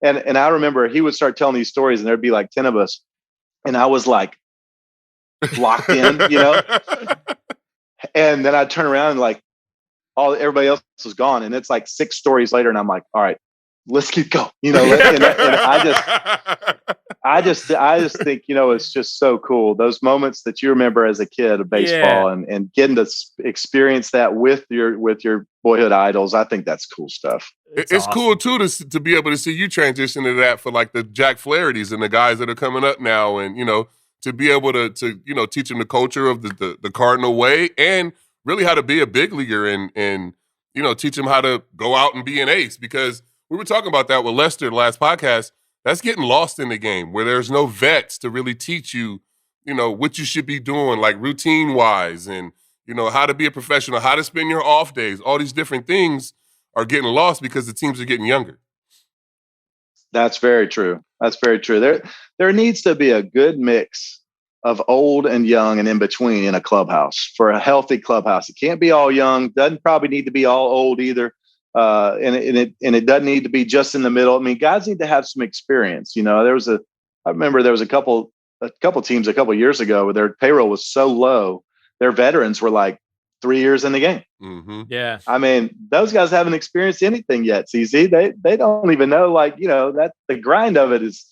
And I remember he would start telling these stories and there'd be like 10 of us. And I was like locked in, and then I'd turn around and like everybody else was gone. And it's like 6 stories later. And I'm like, all right, let's keep going, and I just think, it's just so cool. Those moments that you remember as a kid of baseball and getting to experience that with your boyhood idols. I think that's cool stuff. It's awesome. Cool too to be able to see you transition to that for like the Jack Flahertys and the guys that are coming up now. And, to be able to teach them the culture of the Cardinal way and really how to be a big leaguer and teach them how to go out and be an ace, because we were talking about that with Lester the last podcast. That's getting lost in the game where there's no vets to really teach you, what you should be doing, like routine-wise and, how to be a professional, how to spend your off days. All these different things are getting lost because the teams are getting younger. That's very true. There needs to be a good mix of old and young and in between in a clubhouse for a healthy clubhouse. It can't be all young. Doesn't probably need to be all old either. And it doesn't need to be just in the middle. I mean, guys need to have some experience. I remember there was a couple teams a couple years ago where their payroll was so low, their veterans were like 3 years in the game. Mm-hmm. Yeah. I mean, those guys haven't experienced anything yet, CZ. They don't even know, like, that the grind of it is,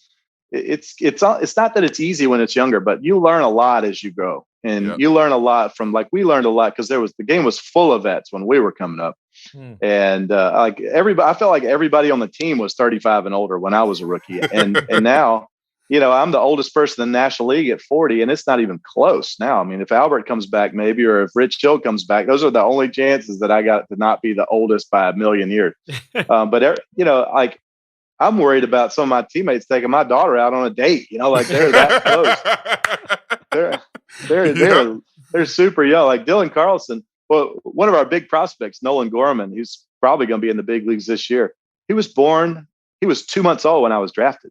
it's not that it's easy when it's younger, but you learn a lot as you go. And you learn a lot from, like, we learned a lot because the game was full of vets when we were coming up. And like I felt like everybody on the team was 35 and older when I was a rookie. And now, I'm the oldest person in the National League at 40, and it's not even close now. I mean, if Albert comes back maybe, or if Rich Hill comes back, those are the only chances that I got to not be the oldest by a million years. But, like, I'm worried about some of my teammates taking my daughter out on a date, like they're that close. They're super young. Like Dylan Carlson, well, one of our big prospects, Nolan Gorman, who's probably going to be in the big leagues this year. He was 2 months old when I was drafted.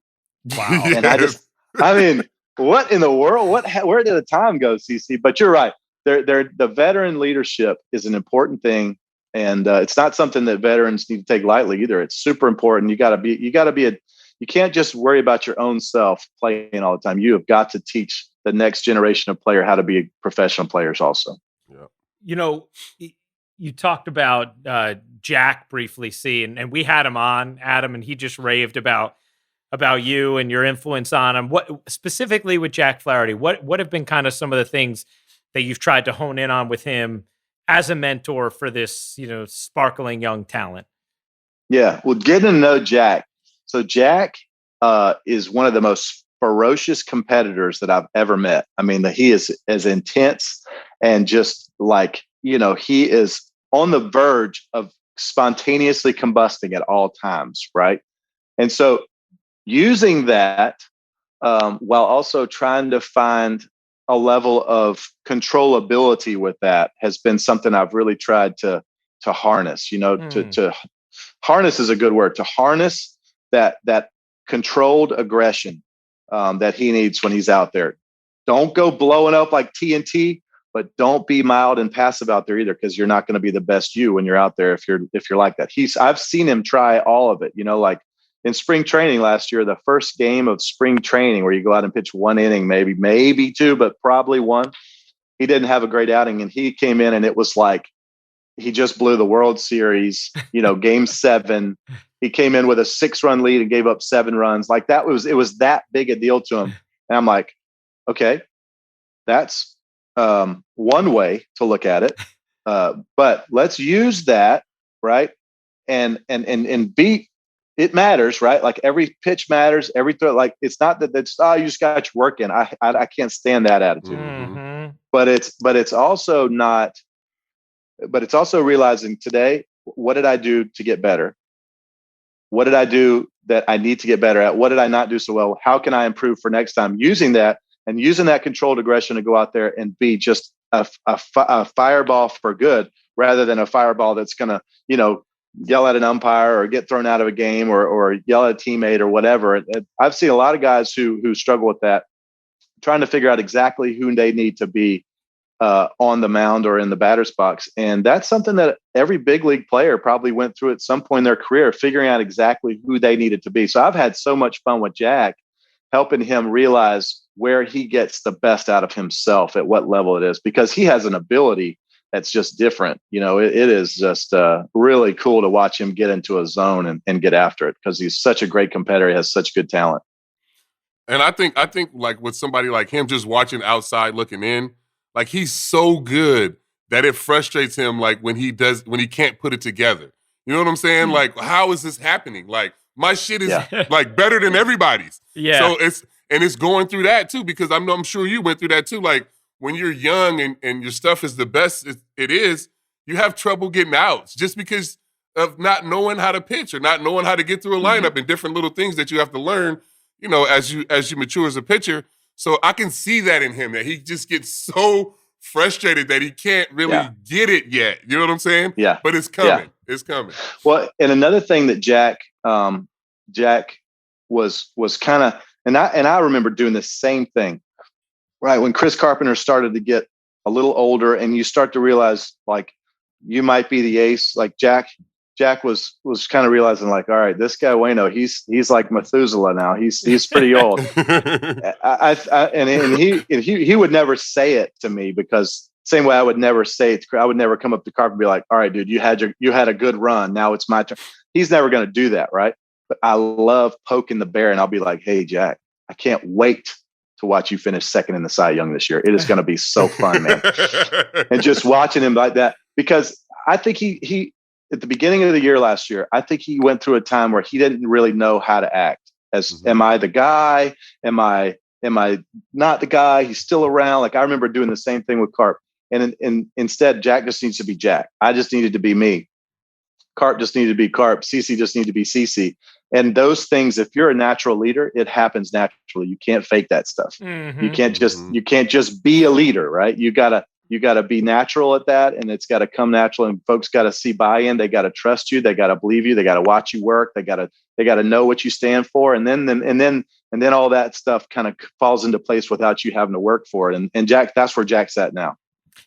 Wow. And I mean, what in the world? Where did the time go, CC? But you're right. The veteran leadership is an important thing. And it's not something that veterans need to take lightly either. It's super important. You can't just worry about your own self playing all the time. You have got to teach the next generation of player how to be professional players also. Yeah. You talked about Jack briefly, and we had him on, Adam, and he just raved about you and your influence on him. What specifically with Jack Flaherty, what have been kind of some of the things that you've tried to hone in on with him as a mentor for this, sparkling young talent? Yeah. Well, getting to know Jack. So Jack is one of the most ferocious competitors that I've ever met. I mean, he is as intense and just like, he is on the verge of spontaneously combusting at all times. Right. And so using that while also trying to find a level of controllability with that has been something I've really tried to harness, to harness is a good word, to harness that controlled aggression that he needs when he's out there. Don't go blowing up like TNT, but don't be mild and passive out there either, because you're not going to be the best you when you're out there if you're like that. I've seen him try all of it, like in spring training last year, the first game of spring training where you go out and pitch one inning, maybe two, but probably one. He didn't have a great outing, and he came in and it was like he just blew the World Series, game 7. He came in with a 6-run lead and gave up 7 runs. Like it was that big a deal to him. And I'm like, okay, that's one way to look at it. But let's use that, right? And be. It matters, right? Like every pitch matters, every throw. Like it's not that you just got your work in. I can't stand that attitude. Mm-hmm. But it's also not. But it's also realizing today, what did I do to get better? What did I do that I need to get better at? What did I not do so well? How can I improve for next time? Using that controlled aggression to go out there and be just a fireball for good, rather than a fireball that's going to, yell at an umpire or get thrown out of a game or yell at a teammate or whatever. I've seen a lot of guys who struggle with that, trying to figure out exactly who they need to be on the mound or in the batter's box. And that's something that every big league player probably went through at some point in their career, figuring out exactly who they needed to be. So I've had so much fun with Jack, helping him realize where he gets the best out of himself, at what level it is, because he has an ability that's just different. It is just really cool to watch him get into a zone and get after it, because he's such a great competitor. He has such good talent. And I think like with somebody like him, just watching outside looking in, like he's so good that it frustrates him. Like when he can't put it together, you know what I'm saying? Like, how is this happening? Like my shit is like better than everybody's. Yeah. So it's going through that too, because I'm sure you went through that too. Like, when you're young and your stuff is the best it is, you have trouble getting outs just because of not knowing how to pitch or not knowing how to get through a lineup and different little things that you have to learn, as you mature as a pitcher. So I can see that in him, that he just gets so frustrated that he can't really get it yet. You know what I'm saying? Yeah. But it's coming. Yeah. It's coming. Well, and another thing that Jack was kind of, and I remember doing the same thing. Right. When Chris Carpenter started to get a little older and you start to realize like you might be the ace, like Jack was kind of realizing like, all right, this guy Waino, he's like Methuselah now. He's pretty old. And he would never say it to me because Same way I would never say it. I would never come up to Carp and be like, all right, dude, you had a good run. Now it's my turn. He's never going to do that. Right. But I love poking the bear, and I'll be like, hey, Jack, I can't wait to watch you finish second in the Cy Young this year. It is going to be so fun, man. And just watching him like that, because I think he at the beginning of the year last year, I think he went through a time where he didn't really know how to act. Am I the guy? Am I not the guy? He's still around. Like I remember doing the same thing with Carp. And instead, Jack just needs to be Jack. I just needed to be me. Carp just needed to be Carp. CC just needed to be CC. And those things, if you're a natural leader, it happens naturally. You can't fake that stuff. Mm-hmm. You can't just be a leader, right? You gotta be natural at that, and it's got to come natural. And folks got to see buy-in. They got to trust you. They got to believe you. They got to watch you work. They got to know what you stand for. And then all that stuff kind of falls into place without you having to work for it. And Jack, that's where Jack's at now.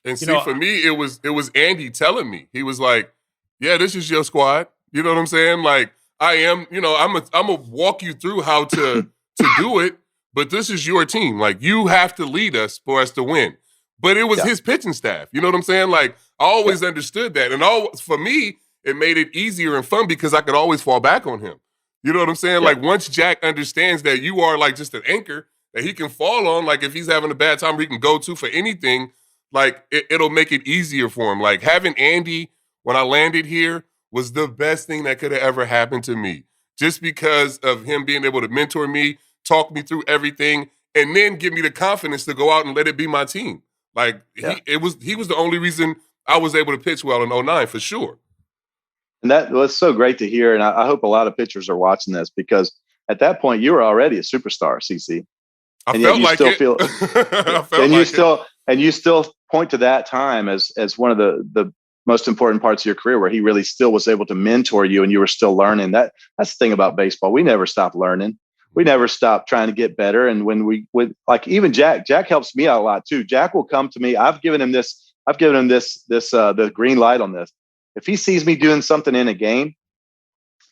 And for me, it was Andy telling me. He was like, "Yeah, this is your squad." You know what I'm saying? Like I am. I'm gonna walk you through how to do it, but this is your team. Like you have to lead us for us to win. But it was his pitching staff. You know what I'm saying? Like I always understood that, and for me, it made it easier and fun because I could always fall back on him. You know what I'm saying? Like once Jack understands that you are like just an anchor that he can fall on, like if he's having a bad time, he can go to for anything. Like it'll make it easier for him. Like having Andy when I landed here was the best thing that could have ever happened to me. Just because of him being able to mentor me, talk me through everything, and then give me the confidence to go out and let it be my team. Like he was the only reason I was able to pitch well in 2009 for sure. And that was so great to hear. And I hope a lot of pitchers are watching this, because at that point you were already a superstar, CC. And you still point to that time as one of the most important parts of your career, where he really still was able to mentor you and you were still learning. That's the thing about baseball. We never stop learning. We never stop trying to get better. And when we would, like, even Jack helps me out a lot too. Jack will come to me. I've given him the green light on this. If he sees me doing something in a game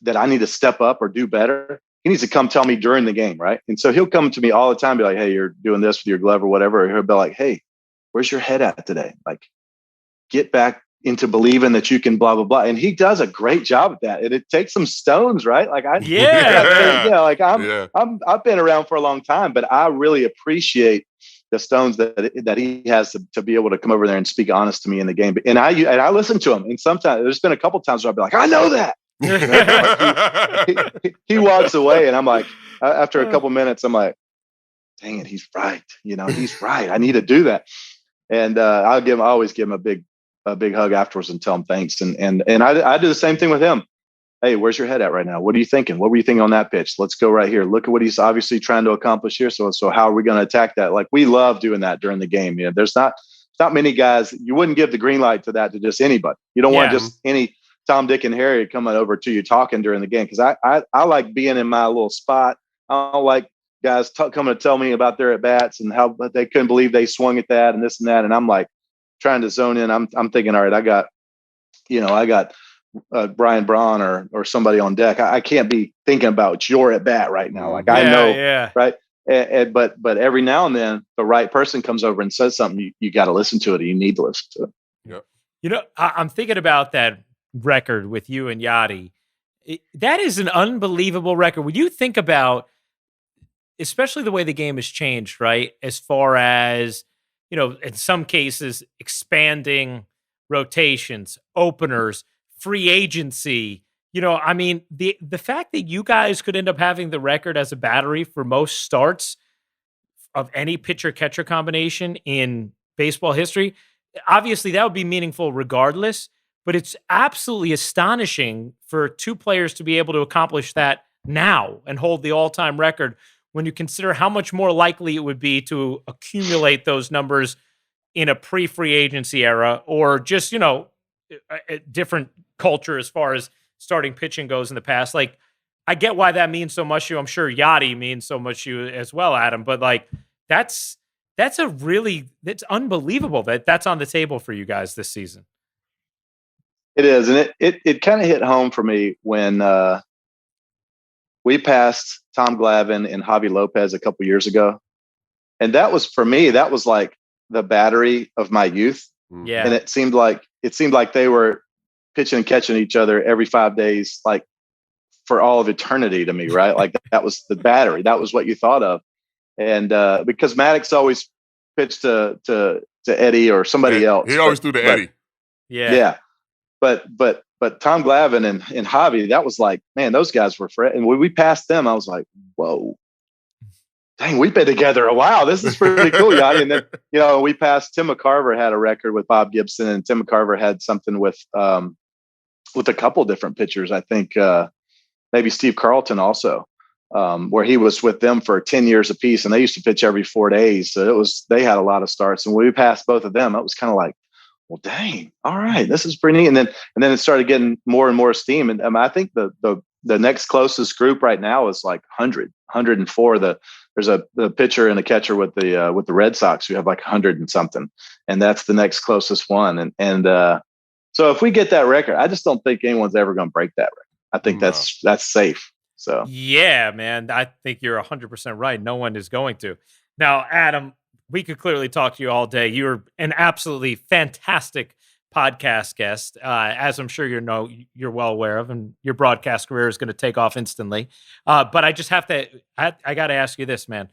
that I need to step up or do better, he needs to come tell me during the game. Right. And so he'll come to me all the time, be like, hey, you're doing this with your glove or whatever. Or he'll be like, hey, where's your head at today? Like, get back into believing that you can blah, blah, blah. And he does a great job at that. And it takes some stones, right? Like I've been around for a long time, but I really appreciate the stones that he has to be able to come over there and speak honest to me in the game. And I listen to him. And sometimes there's been a couple times where I'll be like, I know that. He walks away and I'm like, after a couple minutes, I'm like, dang it, he's right. He's right. I need to do that. And I always give him a big hug afterwards and tell him thanks. And I do the same thing with him. Hey, where's your head at right now? What are you thinking? What were you thinking on that pitch? Let's go right here. Look at what he's obviously trying to accomplish here. So how are we going to attack that? Like, we love doing that during the game. There's not many guys. You wouldn't give the green light to that to just anybody. You don't want just any Tom, Dick, and Harry coming over to you talking during the game. Because I like being in my little spot. I don't like guys coming to tell me about their at-bats and how they couldn't believe they swung at that and this and that. And I'm like trying to zone in. I'm thinking, all right, I got Brian Braun or somebody on deck. I can't be thinking about your at-bat right now. Like I know, right? But every now and then the right person comes over and says something, you got to listen to it. Or you need to listen to it. Yeah. I'm thinking about that record with you and Yadi. That is an unbelievable record. When you think about, especially the way the game has changed, right? As far as, in some cases, expanding rotations, openers, free agency. The fact that you guys could end up having the record as a battery for most starts of any pitcher-catcher combination in baseball history, obviously that would be meaningful regardless, but it's absolutely astonishing for two players to be able to accomplish that now and hold the all-time record when you consider how much more likely it would be to accumulate those numbers in a pre-free agency era or just, a different culture as far as starting pitching goes in the past. Like, I get why that means so much to you. I'm sure Yadi means so much to you as well, Adam, but like, that's unbelievable that that's on the table for you guys this season. It is. And it kind of hit home for me when we passed Tom Glavine and Javi Lopez a couple years ago. And that was, for me, that was like the battery of my youth. Yeah. And it seemed like they were pitching and catching each other every 5 days, like for all of eternity to me, right? Like that was the battery. That was what you thought of. And because Maddox always pitched to Eddie or somebody else. He always threw to Eddie. Yeah. But Tom Glavine and Javi, that was like, man, those guys were and when we passed them, I was like, whoa, dang, we've been together a while. This is pretty cool, Yadi. And then, we passed Tim McCarver had a record with Bob Gibson, and Tim McCarver had something with a couple different pitchers. I think maybe Steve Carlton also, where he was with them for 10 years apiece, and they used to pitch every 4 days. So they had a lot of starts. And when we passed both of them, it was kind of like, well, dang, all right, this is pretty neat. And then it started getting more and more steam. And I think the next closest group right now is like 104. There's a pitcher and a catcher with the Red Sox who have like 100 and something, and that's the next closest one. And so if we get that record, I just don't think anyone's ever going to break that record. I think that's safe. So yeah, man, I think you're 100% right. No one is going to. Now, Adam, we could clearly talk to you all day. You're an absolutely fantastic podcast guest, as I'm sure you're well aware of, and your broadcast career is going to take off instantly. But I just have to, I got to ask you this, man.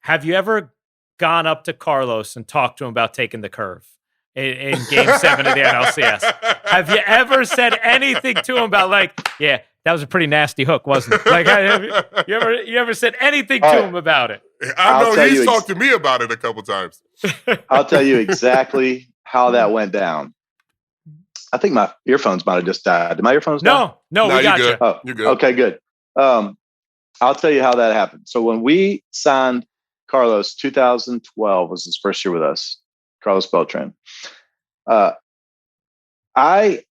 Have you ever gone up to Carlos and talked to him about taking the curve in Game 7 of the NLCS? Have you ever said anything to him about like, yeah, that was a pretty nasty hook, wasn't it? Like, you ever said anything to him about it? I know he's talked to me about it a couple times. I'll tell you exactly how that went down. I think my earphones might have just died. Did my earphones die? No, we got you. Oh, you're good. Okay, good. I'll tell you how that happened. So when we signed Carlos, 2012 was his first year with us, Carlos Beltrán. I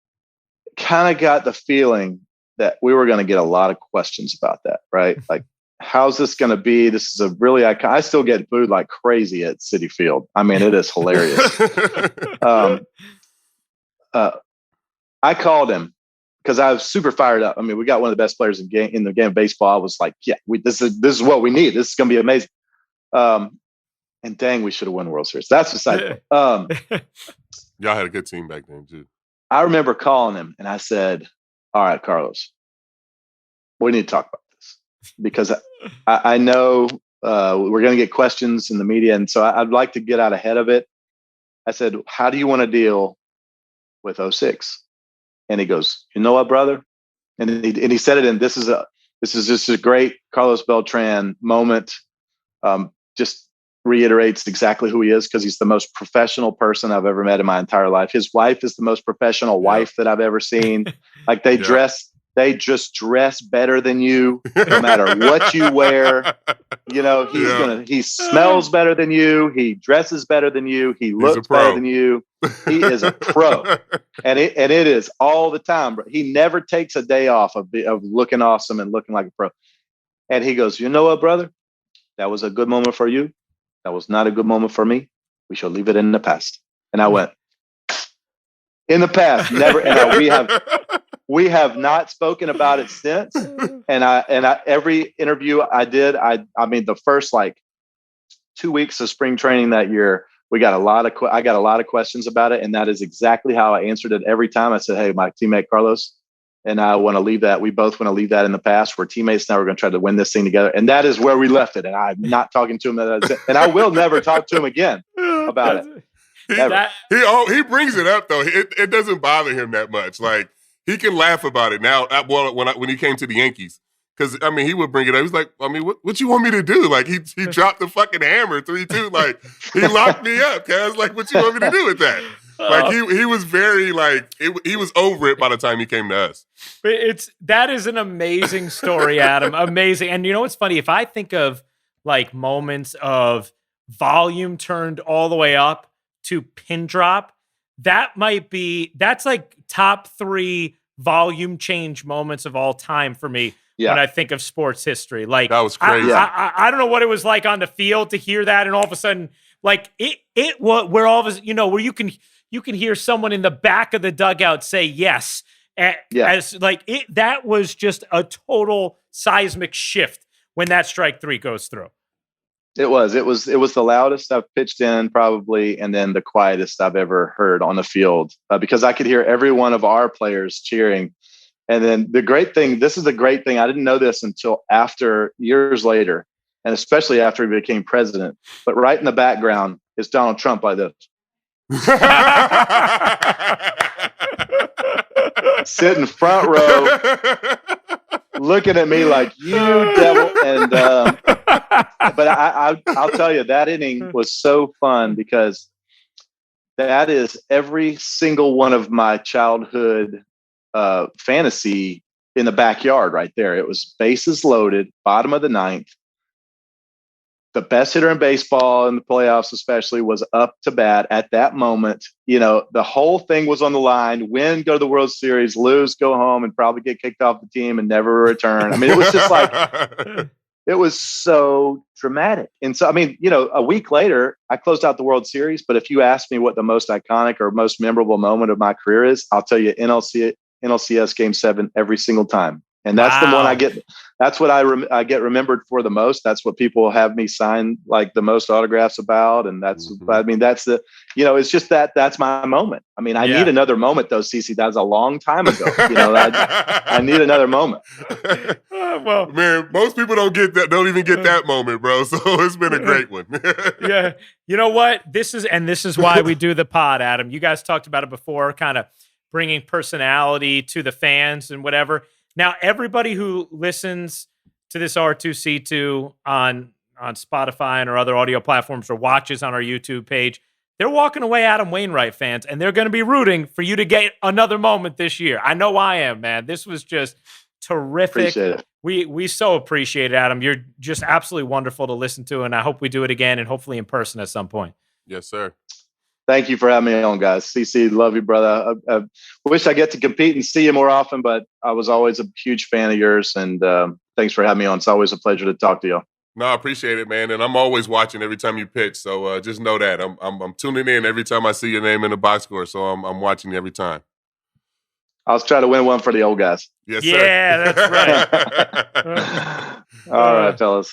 kind of got the feeling that we were going to get a lot of questions about that, right? Like, how's this going to be? This is a really I still get booed like crazy at Citi Field. I mean, it is hilarious. I called him because I was super fired up. I mean, we got one of the best players in the game of baseball. I was like, yeah, this is what we need. This is going to be amazing. And dang, we should have won the World Series. That's beside Y'all had a good team back then too. I remember calling him and I said, all right, Carlos, we need to talk about this because I know we're going to get questions in the media. And so I'd like to get out ahead of it. I said, how do you want to deal with 06? And he goes, you know what, brother? And he said it, and this is just a great Carlos Beltrán moment. Just reiterates exactly who he is because he's the most professional person I've ever met in my entire life. His wife is the most professional wife that I've ever seen. Like they just dress better than you, no matter what you wear. He smells better than you. He dresses better than you. He looks better than you. He is a pro, and it is all the time. He never takes a day off of looking awesome and looking like a pro. And he goes, you know what, brother? That was a good moment for you. That was not a good moment for me. We shall leave it in the past. And I went, in the past, never. And we have not spoken about it since. And I every interview I did, I mean, the first like 2 weeks of spring training that year, I got a lot of questions about it. And that is exactly how I answered it every time. I said, hey, my teammate Carlos and I want to leave that. We both want to leave that in the past. We're teammates now. We're going to try to win this thing together. And that is where we left it. And I'm not talking to him. And I will never talk to him again about it. He brings it up, though. It doesn't bother him that much. Like, he can laugh about it now. When he came to the Yankees, because, I mean, he would bring it up. He's like, I mean, what you want me to do? Like, he dropped the fucking hammer 3-2. Like, he locked me up, cuz. Like, what you want me to do with that? Like he was very he was over it by the time he came to us. That is an amazing story, Adam. Amazing. And you know what's funny? If I think of like moments of volume turned all the way up to pin drop, that's like top 3 volume change moments of all time for me. Yeah. When I think of sports history. Like that was crazy. I don't know what it was like on the field to hear that, and all of a sudden, like where all of us, where you can hear someone in the back of the dugout say yes. As like that was just a total seismic shift when that strike 3 goes through. It was the loudest I've pitched in probably, and then the quietest I've ever heard on the field because I could hear every one of our players cheering. And then this is the great thing. I didn't know this until years later, and especially after he became president. But right in the background is Donald Trump like this. Sitting front row, looking at me like, you devil. And but I'll tell you, that inning was so fun because that is every single one of my childhood fantasy in the backyard right there. It was bases loaded, bottom of the ninth. The best hitter in baseball in the playoffs especially was up to bat at that moment. The whole thing was on the line. Win, go to the World Series, lose, go home, and probably get kicked off the team and never return. I mean, it was just like, it was so dramatic. And so, I mean, a week later, I closed out the World Series. But if you ask me what the most iconic or most memorable moment of my career is, I'll tell you NLCS Game 7 every single time. And that's the one I get. That's what I get remembered for the most. That's what people have me sign like the most autographs about. And that's, I mean, that's it's just that's my moment. I mean, I need another moment though, CC. That was a long time ago. I need another moment. Well, man, most people don't even get that moment, bro. So it's been a great one. Yeah. You know what? This is why we do the pod, Adam. You guys talked about it before, kind of bringing personality to the fans and whatever. Now, everybody who listens to this R2C2 on Spotify and or other audio platforms or watches on our YouTube page, they're walking away Adam Wainwright fans, and they're going to be rooting for you to get another moment this year. I know I am, man. This was just terrific. Appreciate it. We so appreciate it, Adam. You're just absolutely wonderful to listen to, and I hope we do it again and hopefully in person at some point. Yes, sir. Thank you for having me on, guys. CC, love you, brother. I wish I get to compete and see you more often, but I was always a huge fan of yours, and thanks for having me on. It's always a pleasure to talk to you. No, I appreciate it, man. And I'm always watching every time you pitch, so just know that. I'm tuning in every time I see your name in the box score, so I'm watching every time. I'll try to win one for the old guys. Yes, sir. Yeah, that's right. All right, fellas.